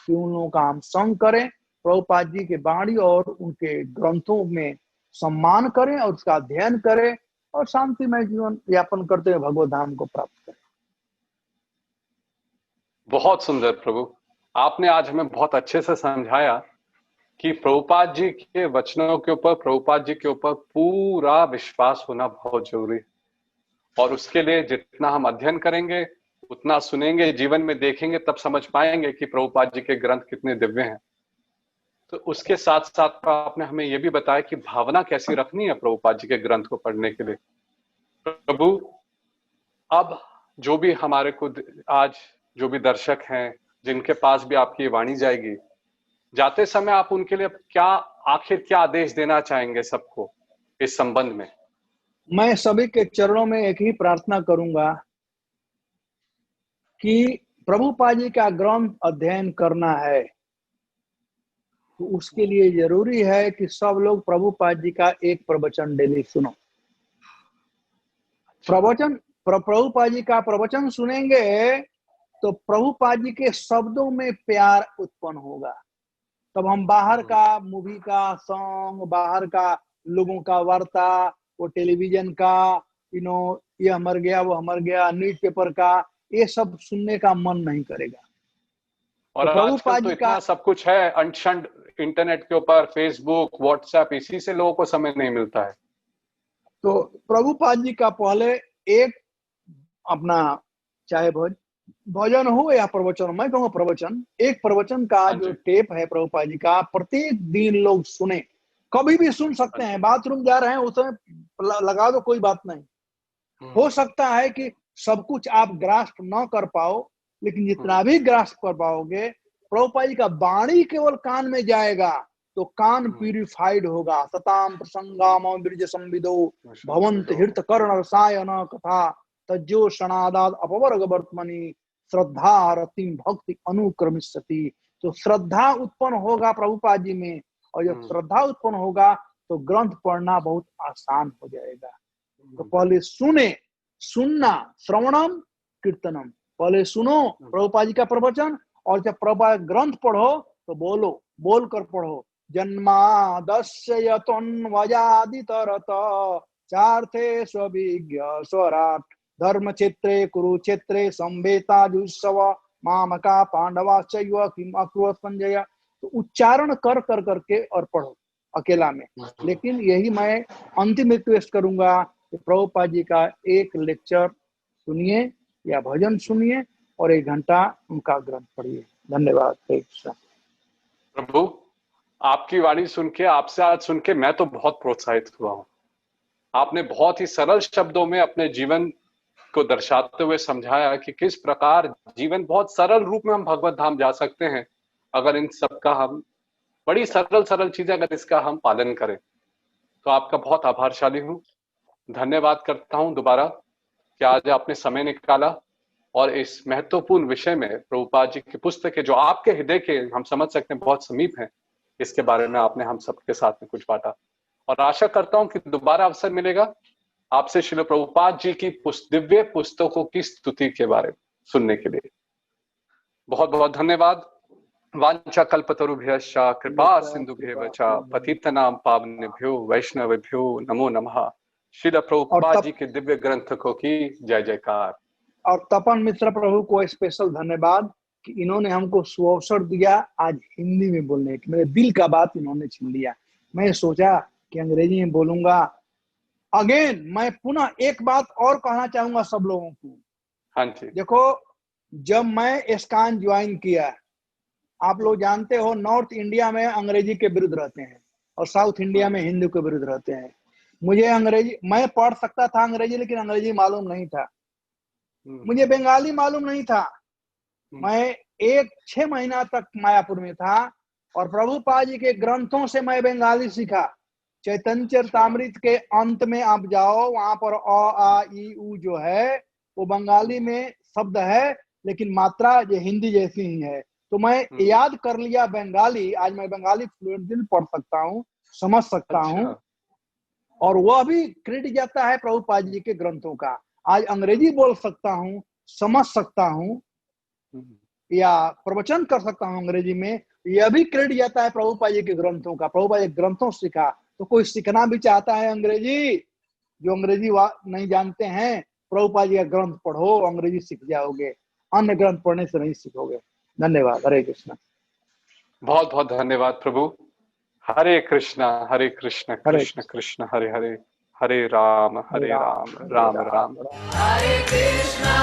कि उन लोगों का हम संग करें, प्रभुपाद जी के वाणी और उनके ग्रंथों में सम्मान करें और उसका अध्ययन करें और शांतिमय जीवन यापन करते हुए भगवत धाम को प्राप्त करें। बहुत सुंदर प्रभु, आपने आज हमें बहुत अच्छे से समझाया कि प्रभुपाद जी के वचनों के ऊपर, प्रभुपाद जी के ऊपर पूरा विश्वास होना बहुत जरूरी है। और उसके लिए जितना हम अध्ययन करेंगे, उतना सुनेंगे, जीवन में देखेंगे, तब समझ पाएंगे कि प्रभुपाद जी के ग्रंथ कितने दिव्य हैं। तो उसके साथ साथ आपने हमें यह भी बताया कि भावना कैसी रखनी है प्रभुपाद जी के ग्रंथ को पढ़ने के लिए। प्रभु, अब जो भी हमारे को आज जो भी दर्शक हैं, जिनके पास भी आपकी वाणी जाएगी, जाते समय आप उनके लिए क्या आखिर क्या आदेश देना चाहेंगे सबको इस संबंध में? मैं सभी के चरणों में एक ही प्रार्थना करूंगा कि प्रभुपाद जी का ग्रंथ अध्ययन करना है तो उसके लिए जरूरी है कि सब लोग प्रभुपाद जी का एक प्रवचन डेली सुनो। प्रभुपाद जी का प्रवचन सुनेंगे तो प्रभुपाद जी के शब्दों में प्यार उत्पन्न होगा। तब हम बाहर का मूवी का सॉन्ग, बाहर का लोगों का वार्ता, वो टेलीविजन का ये मर गया वो मर गया, न्यूज़पेपर का, ये सब सुनने का मन नहीं करेगा। और तो आजकल प्रभुपाद तो जी का इतना सब कुछ है अनशंड इंटरनेट के ऊपर, फेसबुक, व्हाट्सएप, इसी से लोगों को समय नहीं मिलता है। तो प्रभुपाद जी का पहले एक अपना चाहे भजन हो या प्रवचन, मैं कहूँगा प्रवचन, एक प्रवचन का जो टेप है प्रभुपाद जी का प्रत्येक दिन लोग सुने। कभी भी सुन सकते हैं, बाथरूम जा रहे हैं उसमें लगा दो, कोई बात नहीं। हो सकता है कि सब कुछ आप ग्रास्प न कर पाओ, लेकिन जितना भी ग्रास्प कर पाओगे, प्रभुपाद जी का वाणी केवल कान में जाएगा तो कान प्यूरिफाइड होगा। सताम प्रसंगाम ब्रज संविदो भवंत हृत कर्ण रसायन कथा तज्जो शनादाद अपवर्ग वर्तमनि श्रद्धा रतिम भक्ति अनुक्रमिष्यति। तो श्रद्धा उत्पन्न होगा प्रभुपाद जी में, और जब श्रद्धा उत्पन्न होगा तो ग्रंथ पढ़ना बहुत आसान हो जाएगा। तो पहले सुनना, श्रवणम कीर्तनम, पहले सुनो प्रभुपाद जी का प्रवचन, और जब प्रभुपाद ग्रंथ पढ़ो तो बोल कर पढ़ो। जन्मादस्य यतोन्वयादितरत चार्थे स्वविज्ञ स्वराट धर्म क्षेत्रे कुरुक्षेत्रे संवेताजुत्सव मामका पांडवाश्चैव किम अकुर्वत संजय। तो उच्चारण कर करके और पढ़ो अकेला में। लेकिन यही मैं अंतिम रिक्वेस्ट करूंगा कि प्रभुपाद जी का एक लेक्चर सुनिए या भजन सुनिए और 1 घंटा उनका ग्रंथ पढ़िए। धन्यवाद। प्रभु, आपकी वाणी सुन के, आपसे आज सुन के मैं तो बहुत प्रोत्साहित हुआ हूँ। आपने बहुत ही सरल शब्दों में अपने जीवन को दर्शाते हुए समझाया कि किस प्रकार जीवन बहुत सरल रूप में हम भगवत धाम जा सकते हैं, अगर इन सब का हम बड़ी सरल चीजें अगर इसका हम पालन करें। तो आपका बहुत आभारशाली हूँ, धन्यवाद करता हूँ दोबारा कि आज आपने समय निकाला और इस महत्वपूर्ण विषय में प्रभुपाद जी की पुस्तक जो आपके हृदय के हम समझ सकते हैं बहुत समीप है, इसके बारे में आपने हम सबके साथ में कुछ बांटा। और आशा करता हूं कि दोबारा अवसर मिलेगा आपसे श्रील प्रभुपाद जी की दिव्य पुस्तकों की स्तुति के बारे में सुनने के लिए। बहुत बहुत धन्यवाद। वांछा कल्पतरुभ्यश्च कृपा सिंधुभ्येव च पतितनां पावनेभ्यो वैष्णवेभ्यो नमो नमः। श्रील प्रभुपाद जी के दिव्य ग्रंथों की जय जयकार। और तपन मिश्रा प्रभु को स्पेशल धन्यवाद कि इन्होंने हमको सुअवसर दिया आज हिंदी में बोलने की। मेरे दिल का बात इन्होंने छीन लिया। मैं सोचा कि अंग्रेजी में बोलूंगा। अगेन मैं पुनः एक बात और कहना चाहूंगा सब लोगों को। हाँ जी। देखो, जब मैं एस्कान ज्वाइन किया, आप लोग जानते हो नॉर्थ इंडिया में अंग्रेजी के विरुद्ध रहते हैं और साउथ इंडिया में हिंदी के विरुद्ध रहते हैं। मुझे अंग्रेजी, मैं पढ़ सकता था अंग्रेजी, लेकिन अंग्रेजी मालूम नहीं था। मुझे बंगाली मालूम नहीं था। मैं 6 महीना तक मायापुर में था और प्रभुपाद जी के ग्रंथों से मैं बंगाली सीखा। चैतन्य चरितामृत के अंत में आप जाओ, वहां पर अ आ ई उ जो है वो बंगाली में शब्द है, लेकिन मात्रा ये हिंदी जैसी ही है। तो मैं याद कर लिया बंगाली। आज मैं बंगाली फ्लुएंटली पढ़ सकता हूँ, समझ सकता हूँ, और वह भी क्रेडिट जाता है प्रभुपाद जी के ग्रंथों का। आज अंग्रेजी बोल सकता हूँ, समझ सकता हूँ, या प्रवचन कर सकता हूँ अंग्रेजी में, यह भी क्रेडिट जाता है प्रभुपाद जी के ग्रंथों का। प्रभुपाद जी ग्रंथों से सीखा। तो कोई सीखना भी चाहता है अंग्रेजी, जो अंग्रेजी नहीं जानते हैं, प्रभुपाद जी का ग्रंथ पढ़ो, अंग्रेजी सीख जाओगे। अन्य ग्रंथ पढ़ने से नहीं सीखोगे। धन्यवाद। हरे कृष्णा। बहुत बहुत धन्यवाद प्रभु। हरे कृष्णा कृष्ण कृष्ण हरे हरे, हरे राम राम राम। हरे कृष्णा